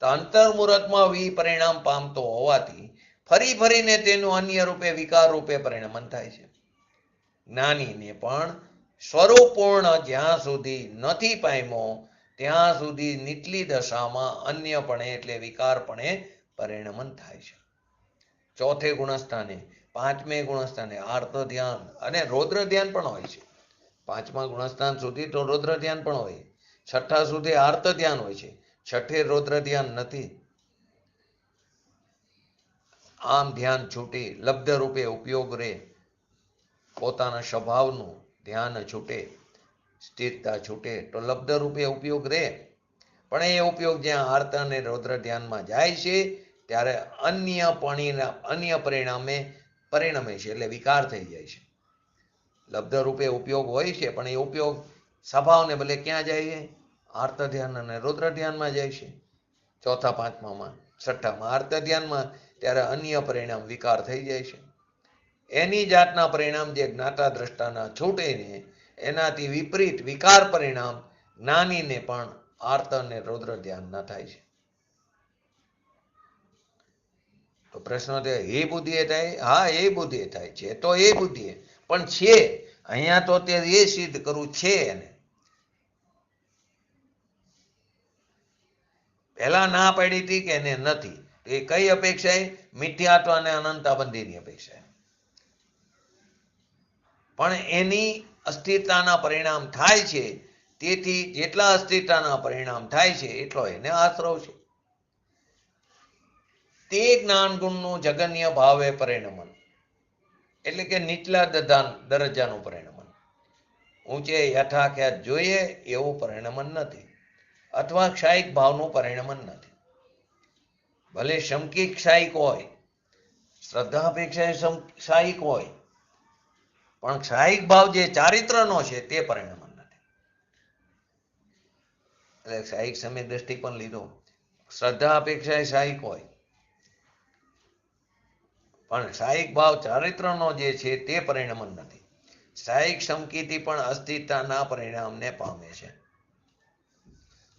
તો અંતર્મુહૂર્તમાં વિપરિણામ પામતો હોવાથી ફરી ફરીને તેનું અન્ય રૂપે વિકાર રૂપે પરિણમન થાય છે. જ્ઞાનીને પણ સ્વરૂપપૂર્ણ જ્યાં સુધી નથી પામ્યો ત્યાં સુધી નીચલી દશામાં અન્યપણે એટલે વિકારપણે પરિણમન થાય છે. ચોથે ગુણસ્થાને, પાંચમે ગુણસ્થાને આર્ત ધ્યાન અને રૌદ્ર ધ્યાન પણ હોય છે. પાંચમા ગુણસ્થાન સુધી તો રૌદ્ર ધ્યાન પણ હોય, છઠ્ઠા સુધી આર્ત ધ્યાન હોય છે, છઠ્ઠે રૌદ્ર ધ્યાન નથી. આમ ધ્યાન છૂટી લબ્ધ રૂપે ઉપયોગ રે, પોતાના સ્વભાવનું ધ્યાન છૂટે, સ્થિરતા છૂટે તો લબ્ધ રૂપે ઉપયોગ રે, પણ એ ઉપયોગ જ્યાં આર્ત અને રૌદ્ર ધ્યાનમાં જાય છે ત્યારે અન્ય પરિણામે પરિણમે છે, એટલે વિકાર થઈ જાય છે. લબ્ધ રૂપે ઉપયોગ હોય છે પણ એ ઉપયોગ સ્વભાવને ભલે ક્યાં જાય છે? આર્ત ધ્યાન અને રૌદ્ર ધ્યાનમાં જાય છે. ચોથા પાંચમામાં, છઠ્ઠામાં આર્ત ધ્યાનમાં, ત્યારે અન્ય પરિણામ વિકાર થઈ જાય છે. એની જાતના પરિણામ જે જ્ઞાતા દ્રષ્ટાના છૂટે ને એનાથી વિપરીત વિકાર પરિણામ જ્ઞાનીને પણ આર્ત અને રૌદ્ર ધ્યાન ના થાય છે. તો પ્રશ્ન થાય, એ બુદ્ધિએ થાય? હા, એ બુદ્ધિએ થાય છે. તો એ બુદ્ધિએ પણ છે અહીંયા તો તે એ સિદ્ધ કરવું છે. એને પહેલા ના પાડી હતી કે એને નથી, એ કઈ અપેક્ષા? મિથ્યાત્વ અને અનંતાબંધીની અપેક્ષા. પણ એની અસ્થિરતાના પરિણામ થાય છે, તેથી જેટલા અસ્થિરતાના પરિણામ થાય છે એટલો એને આશ્રવ છે. તે જ્ઞાન ગુણનું જગન્ય ભાવે પરિણમન એટલે કે નીચલા દરજ્જાનું પરિણમન, ઊંચે યથાખ્યાત જોઈએ એવું પરિણમન નથી, અથવા ક્ષાયિક ભાવનું પરિણમન નથી. ભલે શમકી ક્ષાયિક હોય, શ્રદ્ધા અપેક્ષા ક્ષાયિક હોય, પણ ક્ષાયિક ભાવ જે ચારિત્રનો છે તે પરિણમન નથી. એટલે ક્ષાયિક સમય દ્રષ્ટિ પણ લીધો, શ્રદ્ધા અપેક્ષા ક્ષાયિક હોય, પણ ક્ષાયિક ભાવ ચારિત્રનો જે છે તે પરિણમન નથી. ક્ષાયિક સમકીથી પણ અસ્થિરતાના પરિણામને પામે છે.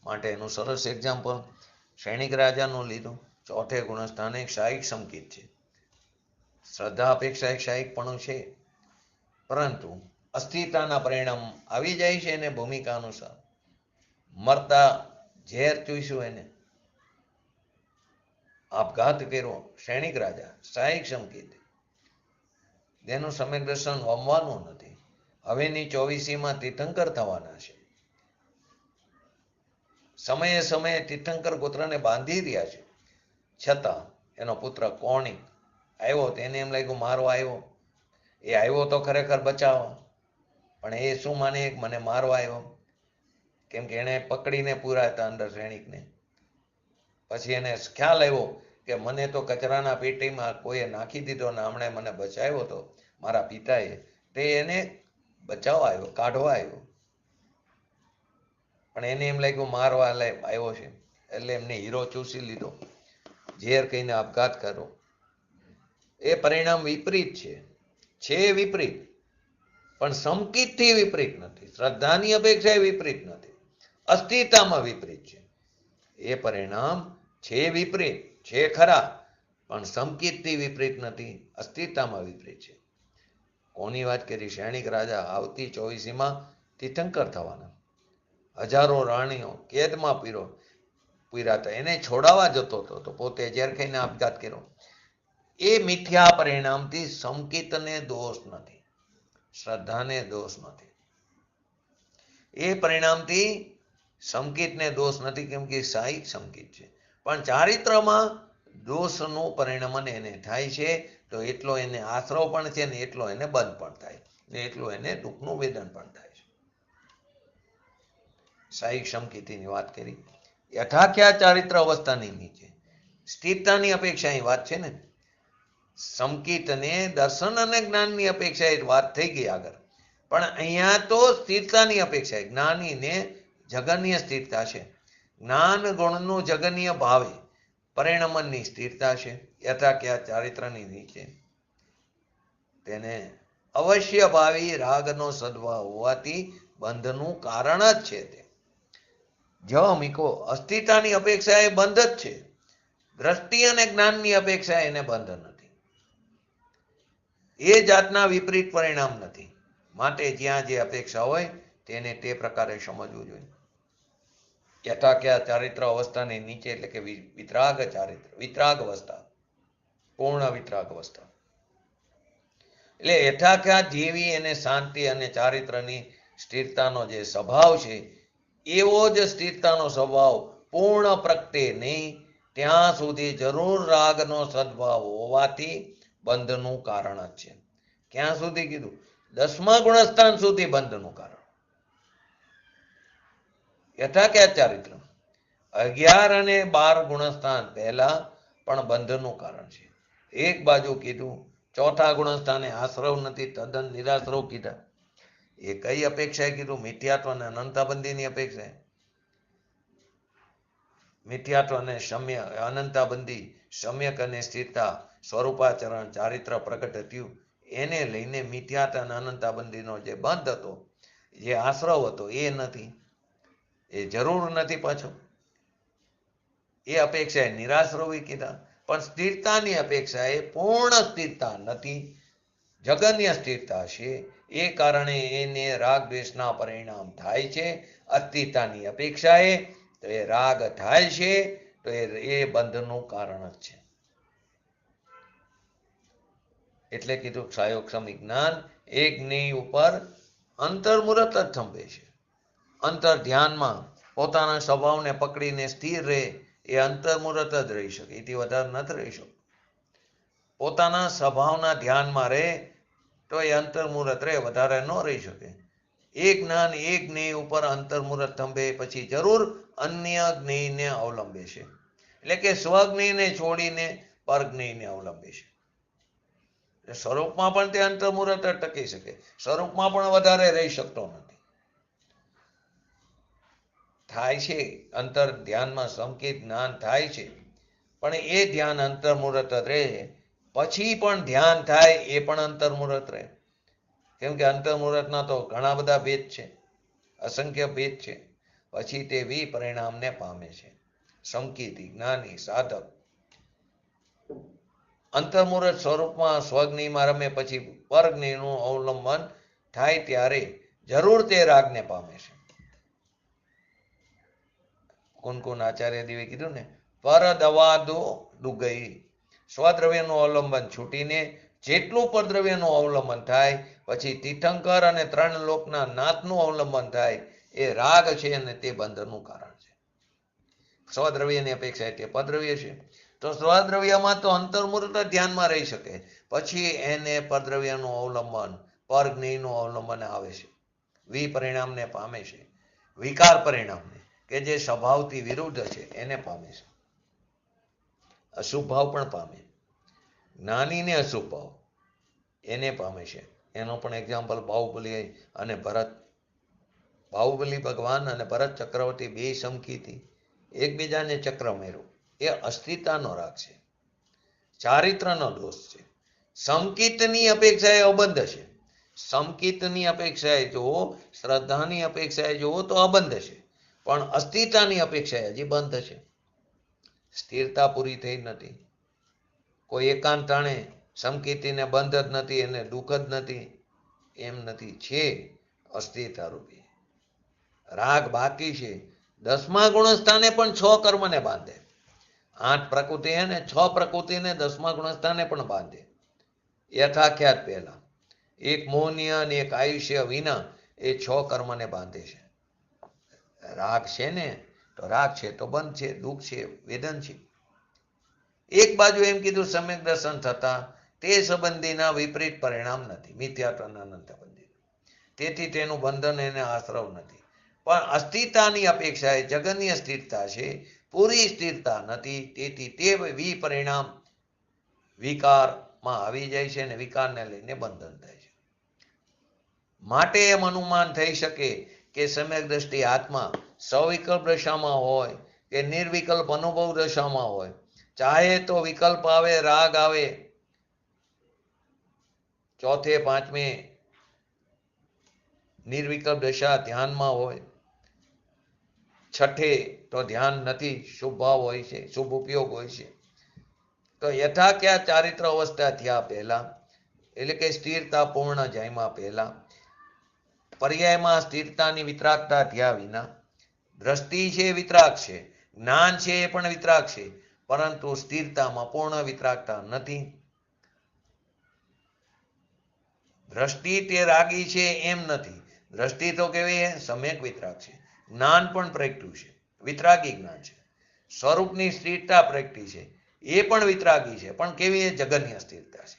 માટે એનું સરસ એક્ઝામ્પલ સૈનિક રાજાનું લીધું. ચોથે ગુણસ્થાને ક્ષાયિક સમકીત છે, શ્રદ્ધા અપેક્ષા ક્ષાયિક પણ છે, પરંતુ અસ્થિરતાના પરિણામ આવી જાય છે એને ભૂમિકા અનુસાર. મરતા ઝેર ચૂસ્યું, એને આપઘાત કર્યો સૈનિક રાજા, ક્ષાયિક સમકીત, તેનું સમ્યક દર્શન હોમવાનું નથી. હવેની 24મીમાં તીર્થંકર થવાના છે, સમયે સમયે તીર્થંકર પુત્રને બાંધી રહ્યા છે, છતાં એનો પુત્ર કોણિક આવ્યો, તેને એમ લાગ્યું મારો આવ્યો, એ આવ્યો તો ખરેખર બચાવવા, પણ એ શું માને મને મારવા આવ્યો, કેમ કે એને પકડીને પૂરા હતા અંદર સૈનિકને. પછી એને ખ્યાલ આવ્યો કે મને તો કચરાના પેટીમાં કોઈએ નાખી દીધો ને હમણાં મને બચાવ્યો હતો મારા પિતાએ, તે એને બચાવવા આવ્યો, કાઢવા આવ્યો, પણ એને એમ લાગ્યું મારવા આવ્યો છે, એટલે એમને હીરો ચૂસી લીધો, ઝેર કહીને આપઘાત કરો. એ પરિણામ વિપરીત છે. છે વિપરીત, પણ સંકિતથી વિપરીત નથી, શ્રદ્ધાની અપેક્ષાએ વિપરીત નથી, અસ્થિરતામાં વિપરીત છે. એ પરિણામ છે વિપરીત છે ખરા, પણ સંકિતથી વિપરીત નથી, અસ્થિરતામાં વિપરીત છે. કોની વાત કરી? સૈનિક રાજા આવતી 24મીમાં તીર્થંકર થવાના. હજારો રાણીઓ કેદમાં પીરાતા, એને છોડાવવા જતો હતો તો પોતે ઝેર ખાઈને આપઘાત કર્યો. એ મિથ્યા પરિણામથી સંકિતને દોષ નથી, શ્રદ્ધાને દોષ નથી. એ પરિણામથી સંકિતને દોષ નથી, કેમ કે સાહિક સંકિત છે. પણ ચારિત્રમાં દોષનું પરિણમન એને થાય છે, તો એટલો એને આશરો પણ છે ને એટલો એને બંધ પણ થાય, ને એટલું એને દુઃખનું વેદન પણ થાય છે. સાહિક સંકિતની વાત કરી. યથાખ્યા ચારિત્ર અવસ્થાની નીચે સ્થિરતાની અપેક્ષા અહીં વાત છે ને. સંકિતને દર્શન અને જ્ઞાનની અપેક્ષાએ વાત થઈ ગઈ આગળ, પણ અહીંયા તો સ્થિરતાની અપેક્ષા. જ્ઞાનીને જગન્ય સ્થિરતા છે, જ્ઞાન ગુણનું જગન્ય ભાવે પરિણમનની સ્થિરતા છે. યથાખ્યા ચારિત્રની નીચે તેને અવશ્ય ભાવી રાગનો સદભાવ હોવાથી બંધનું કારણ જ છે. તે જો મીકો અસ્થિરતાની અપેક્ષા એ બંધ જ છે, દ્રષ્ટિ અને જ્ઞાનની અપેક્ષા એને બંધ નથી. એ જાતના વિપરીત પરિણામ નથી. માટે જ્યાં જે અપેક્ષા હોય તેને તે પ્રકારે સમજવું જોઈએ. યથાખ્યા ચારિત્ર અવસ્થાની નીચે એટલે કે વિતરાગ ચારિત્ર, વિતરાગ અવસ્થા, પૂર્ણ વિતરાગ અવસ્થા. એટલે યથાખ્યા જેવી એને શાંતિ અને ચારિત્રની સ્થિરતાનો જે સ્વભાવ છે, એવો જ સ્થિરતાનો સ્વભાવ પૂર્ણ પ્રગટે નહીં ત્યાં સુધી જરૂર રાગનો સદભાવ હોવાથી બંધનું કારણ જ છે. ક્યાં સુધી કીધું? 10મા ગુણસ્થાન સુધી બંધનું કારણ. યથાખ્યા ચારિત્ર 11 અને 12 ગુણસ્થાન પહેલા પણ બંધનું કારણ છે. એક બાજુ કીધું 4થા ગુણસ્થાને આશ્રવ નથી, તદ્દન નિરાશ્રવ કીધા. એ કઈ અપેક્ષાએ કીધું? મિથ્યાત્વ અને અનંતાબંધીની અપેક્ષાએ. મિથ્યાત્વ અને સમ્ય અનંતાબંધી, સમ્યક અને સ્થિરતા, સ્વરૂપાચરણ, ચારિત્ર પ્રગટ થયું, એને લઈને મિથ્યાત્વ અને અનંતાબંધીનો જે બંધ હતો, જે આશ્રવ હતો, એ નથી, એ જરૂર નથી. પાછો એ અપેક્ષાએ નિરાશ્રવી કીધા. પણ સ્થિરતાની અપેક્ષા એ પૂર્ણ સ્થિરતા નથી, જગન્ય સ્થિરતા છે. એ કારણે એને રાગ દ્વેષના પરિણામ થાય છે. અસ્થિરતાની અપેક્ષાએ તો એ રાગ થાય છે, તો એ બંધનું કારણ જ છે. એટલે કીધું સાયોક્ષમ જ્ઞાન એક જ્ઞેય ઉપર અંતર્મુહૂર્ત જ થંભે છે. અંતર ધ્યાનમાં પોતાના સ્વભાવને પકડીને સ્થિર રહે એ અંતર્મુહૂર્ત જ રહી શકે, એથી વધારે નથી રહી શકતો. પોતાના સ્વભાવના ધ્યાનમાં રહે તો એ અંતર્મુહૂર્ત રહે, વધારે ન રહી શકે. એ જ્ઞાન એક જ્ઞેય ઉપર અંતર્મુહૂર્ત થંભે પછી જરૂર અન્ય જ્ઞેયને અવલંબે છે. એટલે કે સ્વજ્ઞેયને છોડીને પરજ્ઞેયને અવલંબે છે. સ્વરૂપમાં પણ તે અંતર્મુહૂર્ત ટકી શકે, સ્વરૂપમાં પણ વધારે રહી શકતો નથી. થાય છે અંતર ધ્યાનમાં સંકેત જ્ઞાન થાય છે, પણ એ ધ્યાન અંતર્મુહૂર્ત રહે. પછી પણ ધ્યાન થાય એ પણ અંતર્મુહૂર્ત રહે, કેમ કે અંતર્મુહૂર્તના તો ઘણા બધા ભેદ છે, અસંખ્ય ભેદ છે. પછી તે વિપરિણામને પામે છે. સંકેતી, જ્ઞાની, સાધક અંતર્મુહૂર્ત સ્વરૂપમાં સ્વજ્ઞેયમાં રમે, પછી પરજ્ઞેયનું અવલંબન થાય ત્યારે જરૂર તે રાગને પામે છે. કુનકુન આચાર્ય દેવે કીધું ને, પર દવાદો દુગઈ, સ્વદ્રવ્યનું અવલંબન છૂટીને જેટલું પરદ્રવ્યનું અવલંબન થાય, પછી તીર્થંકર અને 3 લોકના નાથનું અવલંબન થાય, એ રાગ છે અને તે બંધનું કારણ છે. સ્વદ્રવ્યની અપેક્ષા તે પરદ્રવ્ય છે, તો સ્વદ્રવ્યમાં તો અંતર્મુહૂર્ત ધ્યાનમાં રહી શકે, પછી એને પરદ્રવ્યનું અવલંબન, પરજ્ઞેયનું અવલંબન આવે છે, વિપરિણામને પામે છે. વિકાર પરિણામને, કે જે સ્વભાવથી વિરુદ્ધ છે, એને પામે છે. અશુભ ભાવ પણ પામે, જ્ઞાનીને અશુભ ભાવ એને પામે છે. એનો પણ એક્ઝામ્પલ બાહુબલી અને ભરત. બાહુબલી ભગવાન અને ભરત ચક્રવર્તી બે સમકીથી એકબીજાને ચક્ર મેળવું, એ અસ્થિરતાનો રાગ છે, ચારિત્રનો દોષ છે. સંકિતની અપેક્ષાએ અબંધ છે. સંકિતની અપેક્ષાએ જુઓ, શ્રદ્ધાની અપેક્ષાએ જુઓ તો અબંધ છે, પણ અસ્થિરતાની અપેક્ષાએ હજી બંધ છે. સ્થિરતા પૂરી થઈ નથી. કોઈ એકાંતાણે સંકિતિને બંધ જ નથી, એને દુઃખ જ નથી, એમ નથી. છે અસ્થિરતા રૂપી રાગ બાકી છે. 10મા ગુણસ્થાને પણ 6 કર્મને બાંધે. 8 પ્રકૃતિ હે ને, 6 પ્રકૃતિને 10મા ગુણસ્થાને પણ બાંધે. યથાખ્યાત પહેલા એક મોહનીય અને એક આયુષ્ય વિના એ 6 કર્મને બાંધે છે. રાગ છે ને તો રાગ છે તો બંધ છે, દુઃખ છે, વેદન છે. એક બાજુ એમ કીધું સમ્યક દર્શન થતા તે સંબંધીના વિપરીત પરિણામ નથી, મિથ્યાત્વના અનંત બંધી, તેથી તેનું બંધન એને આશ્રવ નથી. પણ અસ્થિરતાની અપેક્ષાએ જગતની અસ્થિરતા છે, પૂરી સ્થિરતા નથી, તેથી તે વિપરિણામ વિકારમાં આવી જાય છે અને વિકારને લઈને બંધન થાય છે. માટે એમ અનુમાન થઈ શકે કે સમ્યક દ્રષ્ટિ આત્મા સવિકલ્પ દશામાં હોય કે નિર્વિકલ્પ અનુભવ દશામાં હોય, ચાહે તો વિકલ્પ આવે, રાગ આવે, ચોથે પાંચમે નિર્વિકલ્પ દશા ધ્યાનમાં હોય, છઠ્ઠે તો ધ્યાન નથી, શુભ ભાવ હોય છે, શુભ ઉપયોગ હોય છે. તો યથાખ્યાત ચારિત્ર અવસ્થા થયા પહેલા, એટલે કે સ્થિરતા પૂર્ણ જાયમાં પહેલા, પર્યાયમાં સ્થિરતાની વિતરાગતા થયા વિના, દ્રષ્ટિ છે વિતરાગ છે, જ્ઞાન છે એ પણ વિતરાગ છે, પરંતુ સ્થિરતામાં પૂર્ણ વિતરાગતા નથી. દ્રષ્ટિ તે રાગી છે એમ નથી. દ્રષ્ટિ તો કેવી સમ્યક વિતરાગ છે. જ્ઞાન પણ પ્રગટ્યું છે, વિતરાગી જ્ઞાન છે. સ્વરૂપની સ્થિરતા પ્રગટી છે, એ પણ વિતરાગી છે, પણ કેવી એ જગન્ય સ્થિરતા છે.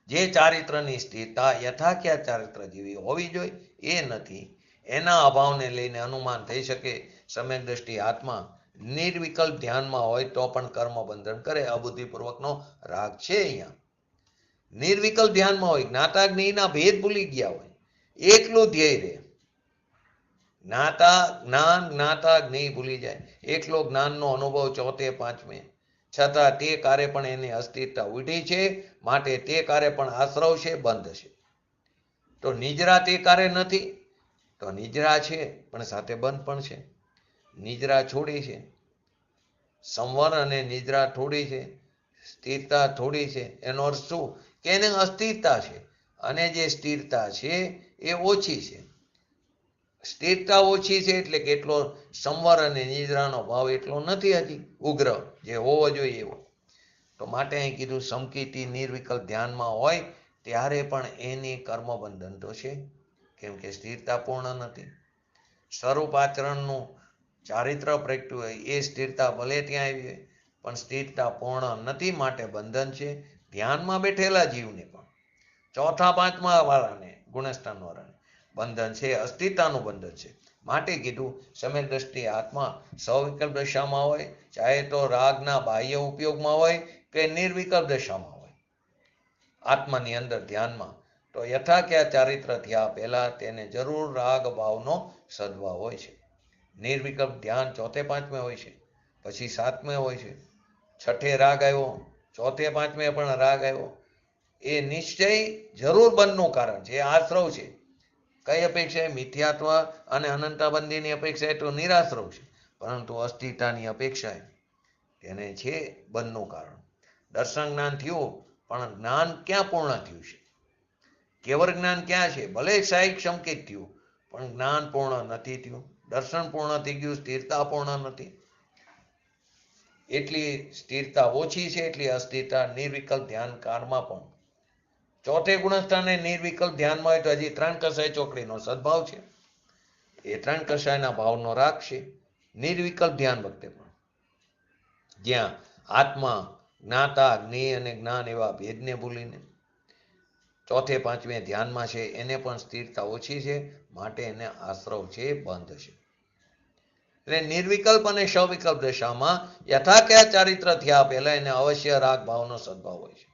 જે ચારિત્રની સ્થિરતા યથાખ્યાત ચારિત્ર જેવી હોવી જોઈએ એ નથી. એના અભાવને લઈને અનુમાન થઈ શકે સમ્યક દ્રષ્ટિ આત્મા નિર્વિકલ્પ ધ્યાનમાં હોય તો પણ કર્મ બંધન કરે. અબુદ્ધિપૂર્વકનો રાગ છે. અહીંયા નિર્વિકલ્પ ધ્યાનમાં હોય, જ્ઞાતા જ્ઞેયના ભેદ ભૂલી ગયા હોય, એકલું ધ્યેય રહે. જ્ઞાતા જ્ઞેય ભૂલી જાય, એકલો જ્ઞાનનો અનુભવ ચોથે પાંચમે, છતાં તે કાર્ય પણ એની અસ્થિરતા ઉઠી છે, માટે તે કાર્ય પણ આશ્રવ છે, બંધ છે. તો નિજરા તે કાર્ય નથી, તો નિજરા છે પણ સાથે બંધ પણ છે. નિજરા છોડી છે, સંવર અને નિજરા થોડી છે, સ્થિરતા થોડી છે. એનો અર્થ શું કે એને અસ્થિરતા છે, અને જે સ્થિરતા છે એ ઓછી છે. સ્થિરતા ઓછી છે એટલે કે એટલો સંવર અને નિદ્રાનો ભાવ એટલો નથી હજી ઉગ્ર જે હોવો જોઈએ એવો. તો માટે અહીં કીધું સમકિતિ નિર્વિકલ્પ ધ્યાનમાં હોય ત્યારે પણ એની કર્મબંધન તો છે, કેમ કે સ્થિરતા પૂર્ણ નથી. સ્વરૂપ આચરણનું ચારિત્ર પ્રગટ્યું હોય એ સ્થિરતા ભલે ત્યાં આવી હોય પણ સ્થિરતા પૂર્ણ નથી, માટે બંધન છે. ધ્યાનમાં બેઠેલા જીવને પણ ચોથા પાંચમા વાળાને ગુણસ્થાન વાળાને બંધન છે, અસ્થિરતાનું બંધન છે. માટે કીધું સમ્યક દ્રષ્ટિ આત્મા સવિકલ્પ દશામાં હોય, ચાહે તો રાગના બાહ્ય ઉપયોગમાં હોય કે નિર્વિકલ્પ દશામાં હોય, આત્માની અંદર ધ્યાનમાં, તો યથાખ્યાત ચારિત્ર થયા પહેલા તેને જરૂર રાગ ભાવનો સદભાવ હોય છે. નિર્વિકલ્પ ધ્યાન ચોથે પાંચમે હોય છે, પછી સાતમે હોય છે, છઠ્ઠે રાગ આવ્યો, ચોથે પાંચમે પણ રાગ આવ્યો. એ નિશ્ચય જરૂર બંધનું કારણ છે, આશ્રવ છે. કઈ અપેક્ષાએ? મિથ્યાત્વ અને અનંતાબંધીની અપેક્ષાએ તો નિરાશ્રવ છે, પરંતુ અસ્થિરતાની અપેક્ષાએ તેને છે બંધનું કારણ. દર્શન જ્ઞાન થયું પણ જ્ઞાન ક્યાં પૂર્ણ થયું છે? કેવળ જ્ઞાન ક્યાં છે? ભલે સાહિક સંકેત થયું પણ જ્ઞાન પૂર્ણ નથી થયું. દર્શન પૂર્ણ થઈ ગયું, સ્થિરતા પૂર્ણ નથી. એટલી સ્થિરતા ઓછી છે, એટલી અસ્થિરતા નિર્વિકલ્પ ધ્યાન કાળમાં પણ. ચોથે ગુણસ્થાને નિર્વિકલ્પ ધ્યાનમાં હોય તો હજી 3 કસાય ચોકડીનો સદભાવ છે, એ 3 કસાયના ભાવનો રાગ છે નિર્વિકલ્પ ધ્યાન વખતે પણ. જ્યાં આત્મા જ્ઞાતા જ્ઞેય અને જ્ઞાન એવા ભેદને ભૂલીને ચોથે પાંચમે ધ્યાનમાં છે, એને પણ સ્થિરતા ઓછી છે, માટે એને આશ્રવ છે, બંધ છે. એટલે નિર્વિકલ્પ અને સવિકલ્પ દશામાં યથાખ્યાત ચારિત્ર થયા પહેલા એને અવશ્ય રાગ ભાવનો સદભાવ હોય છે.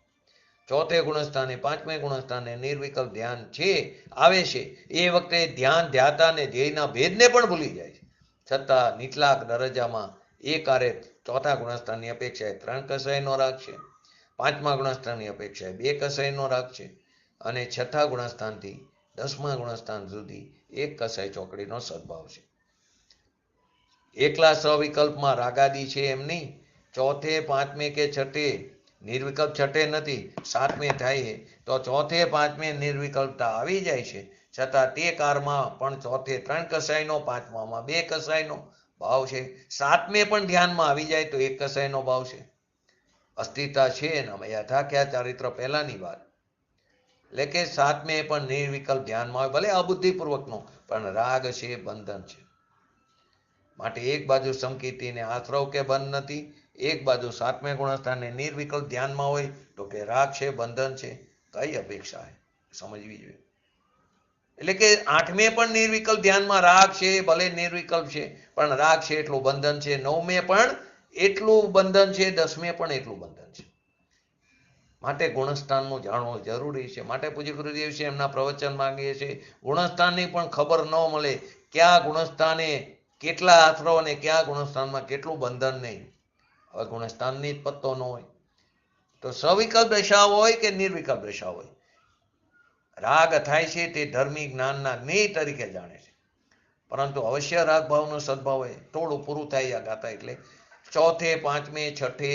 ચોથે ગુણસ્થાને પાંચમે ગુણસ્થાને નિર્વિકલ્પ ધ્યાન છે, આવે છે, એ વખતે ધ્યાન ધ્યાતા અને ધ્યેયના ભેદને પણ ભૂલી જાય છે. છતાં નીચલા દરજ્જામાં એ કાર્ય ચોથા ગુણસ્થાનની અપેક્ષાએ 3 કસાયનો રાગ છે. 5મા ગુણસ્થાનની અપેક્ષાએ 2 કસાઈનો રાગ છે અને 6થા ગુણસ્થાનથી 10મા ગુણસ્થાન સુધી 1 કસાઈ ચોકડીનો સદભાવ છે. એકલા સવિકલ્પમાં રાગાદી છે એમ નહીં, ચોથે પાંચમે કે છઠ્ઠે નિર્વિકલ્પ, છઠ્ઠે નથી, 7મે થાય તો ચોથે પાંચમે નિર્વિકલ્પતા આવી જાય છે. છતાં તે કારમાં પણ ચોથે 3 કસાઈનો, 5મામાં 2 કસાઈનો ભાવ છે. 7મે પણ ધ્યાનમાં આવી જાય તો 1 કસાઈનો ભાવ છે. અસ્થિરતા છે એનામાં, યથાખ્યા ચારિત્ર પહેલાની વાત. એટલે કે 7મે પણ નિર્વિકલ્પ ધ્યાનમાં આવે, ભલે અબુદ્ધિપૂર્વકનો, પણ રાગ છે, બંધન છે. માટે એક બાજુ સમકીર્તિને આશ્રવ કે બંધ નથી, એક બાજુ 7મે ગુણસ્થાનને નિર્વિકલ્પ ધ્યાનમાં હોય તો કે રાગ છે, બંધન છે. કઈ અપેક્ષા સમજવી જોઈએ. એટલે કે 8મે પણ નિર્વિકલ્પ ધ્યાનમાં રાગ છે, ભલે નિર્વિકલ્પ છે, પણ રાગ છે એટલું બંધન છે. 9મે પણ એટલું બંધન છે, 10મે પણ એટલું બંધન છે. માટે ગુણસ્થાનનું જાણવું જરૂરી છે. માટે પૂજ્ય ગુરુદેવ છે એમના પ્રવચન માંગીએ છીએ, ગુણસ્થાનની પણ ખબર ન મળે, કયા ગુણસ્થાને કેટલા આશ્રવ અને કયા ગુણસ્થાનમાં કેટલું બંધન નહીં. હવે ગુણસ્થાનની જ પત્તો ન હોય તો સવિકલ્પ દશા હોય કે નિર્વિકલ્પ દશા હોય, રાગ થાય છે તે ધર્મી જ્ઞાનના જ્ઞેય તરીકે જાણે છે. પરંતુ અવશ્ય રાગ ભાવનો સદભાવ હોય, થોડું પૂરું થાય આ ગાતા. એટલે ચોથે પાંચમે છઠ્ઠે,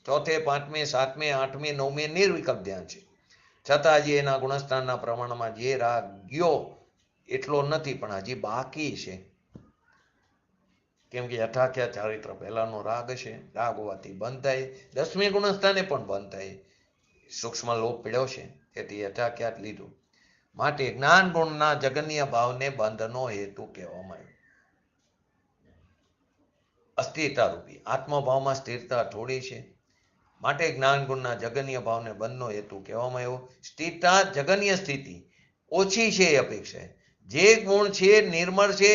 ચોથે પાંચમે 7મે 8મે 9મે નિર્વિકલ્પ ધ્યાન છે. છતાં હજી એના ગુણસ્થાનના પ્રમાણમાં જે રાગ ગયો એટલો નથી, પણ હજી બાકી છે. કેમ કે યથાખ્યા ચારિત્ર પહેલાનો રાગ છે, રાગ હોવાથી બંધ થાય. 10મે ગુણસ્થાને પણ બંધ થાય, સૂક્ષ્મ લોપ પીડ્યો છે, તેથી યથાખ્યાત લીધું. માટે જ્ઞાન ગુણના જગન્ય ભાવને બંધનો હેતુ કહેવામાં આવ્યો. અસ્થિરતા રૂપી આત્મભાવમાં સ્થિરતા થોડી છે, માટે જ્ઞાન ગુણના જગન્ય ભાવને બંધનો હેતુ કહેવામાં આવ્યો. સ્થિરતા જગન્ય સ્થિતિ ઓછી છે એ અપેક્ષા. જે ગુણ છે નિર્મળ છે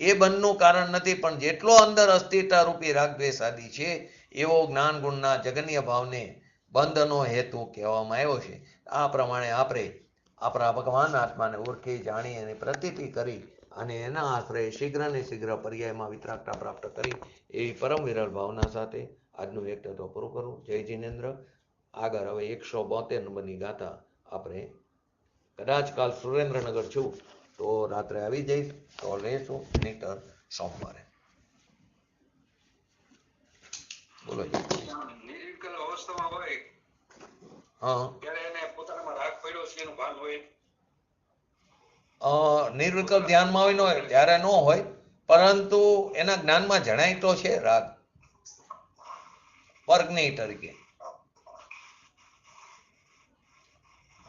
એ બંધનું કારણ નથી, પણ જેટલો અંદર અસ્થિરતા રૂપી રાગદ્વેષ આદિ છે એવો જ્ઞાન ગુણના જગન્ય ભાવને બંધનો હેતુ કહેવામાં આવ્યો છે. આ પ્રમાણે આપણે આપણા ભગવાન આત્માને ઓળખી, જાણી અને પ્રતીતિ કરી અને એના આશ્રય શીઘ્ર ને શીઘ્ર પર્યાયમાં વિતરાગતા પ્રાપ્ત કરી એવી પરમ વિરલ ભાવના સાથે આજનું વ્યક્તિત્વ પૂરું કરું. જય જિનેન્દ્ર. આગળ હવે 172 નંબરની ગાથા આપણે કદાચ કાલ સુરેન્દ્રનગર છું તો રાત્રે આવી જઈશ તો લેશું, નહીતર સોમવારે. બોલો. નિર્વિકલ્પ અવસ્થામાં હોય હા, ત્યારે એને પોતાનામાં રાગ પડ્યો છે એનું ભાન હોય. નિર્વિકલ્પ ધ્યાનમાં હોય ન હોય ત્યારે ન હોય, પરંતુ એના જ્ઞાનમાં જણાય તો છે રાગ વર્ગની તરીકે.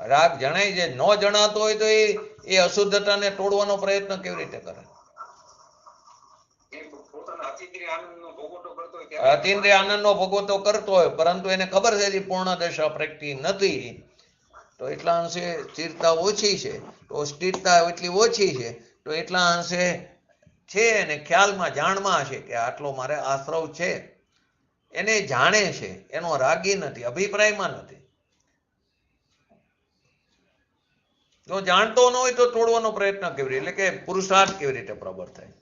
રાગ જણાય છે, ન જણાતો હોય તો એ અશુદ્ધતાને તોડવાનો પ્રયત્ન કેવી રીતે કરે? અતિન્દ્રિય આનંદનો ભોગવટો કરતો હોય, પરંતુ એને ખબર છે કે પૂર્ણ દશા પ્રગટી નથી, તો એટલા અંશે સ્થિરતા ઓછી છે. તો સ્થિરતા એટલી ઓછી છે તો એટલા અંશે છે એને ખ્યાલમાં, જાણમાં છે કે આટલો મારે આશ્રવ છે, એને જાણે છે, એનો રાગી નથી, અભિપ્રાયમાં નથી. જો જાણતો ન હોય તો તોડવાનો પ્રયત્ન કેવી રીતે, એટલે કે પુરુષાર્થ કેવી રીતે પ્રબળ થાય?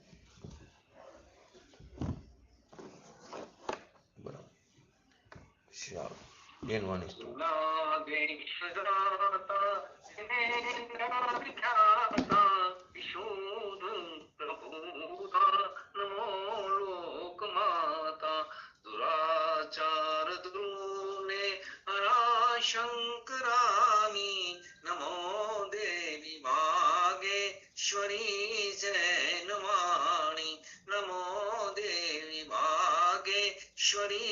શંકરામી નમો દેવી ભાગેશ્વરી જૈનવાણી નમો દેવી ભાગેશ્વરી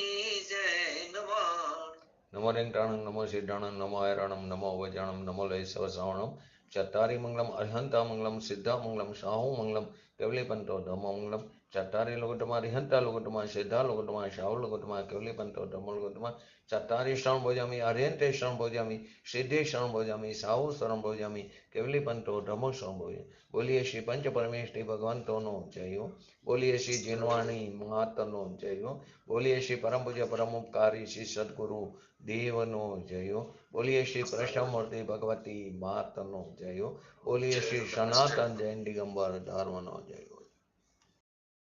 જૈનવાણી. નમો રેંગટાણમ નમો સિદ્ધાણમ નમો હૈરાણમ નમો વજાણમ નમો લય સવસાવણમ ચત્તારી મંગલમ અર્હંતા મંગલમ સિદ્ધા મંગલમ સાહુ મંગલમ કેવલીપંતો ધમો મંગલમ ચત્તારી લોકોટમાં રિહંતા લોકોટમાં સિદ્ધા લોકોટમાં શાહુ લોકોટમાં કેવલીપંતો ધમો લોકોટમાં ચત્તારી શરણ ભોજામી અર્યંતે શરણ ભોજામી સિદ્ધે શરણ ભોજામી સાહુ શરણ ભોજામી કેવલીપંતો ધમો શરણ ભોજામી. બોલીએ શ્રી પંચ પરમેશ્વરી ભગવંતોનો જય. બોલીએ શ્રી જીનવાણી માતનો જય. બોલીએ શ્રી પરમ પૂજ્ય પરમ ઉપકારી શ્રી સદગુરુ દેવનો જય. બોલીએ શ્રી પ્રશમૂર્તિ ભગવતી માતનો જય. બોલીએ શ્રી સનાતન જૈન દિગંબર ધર્મનો જય.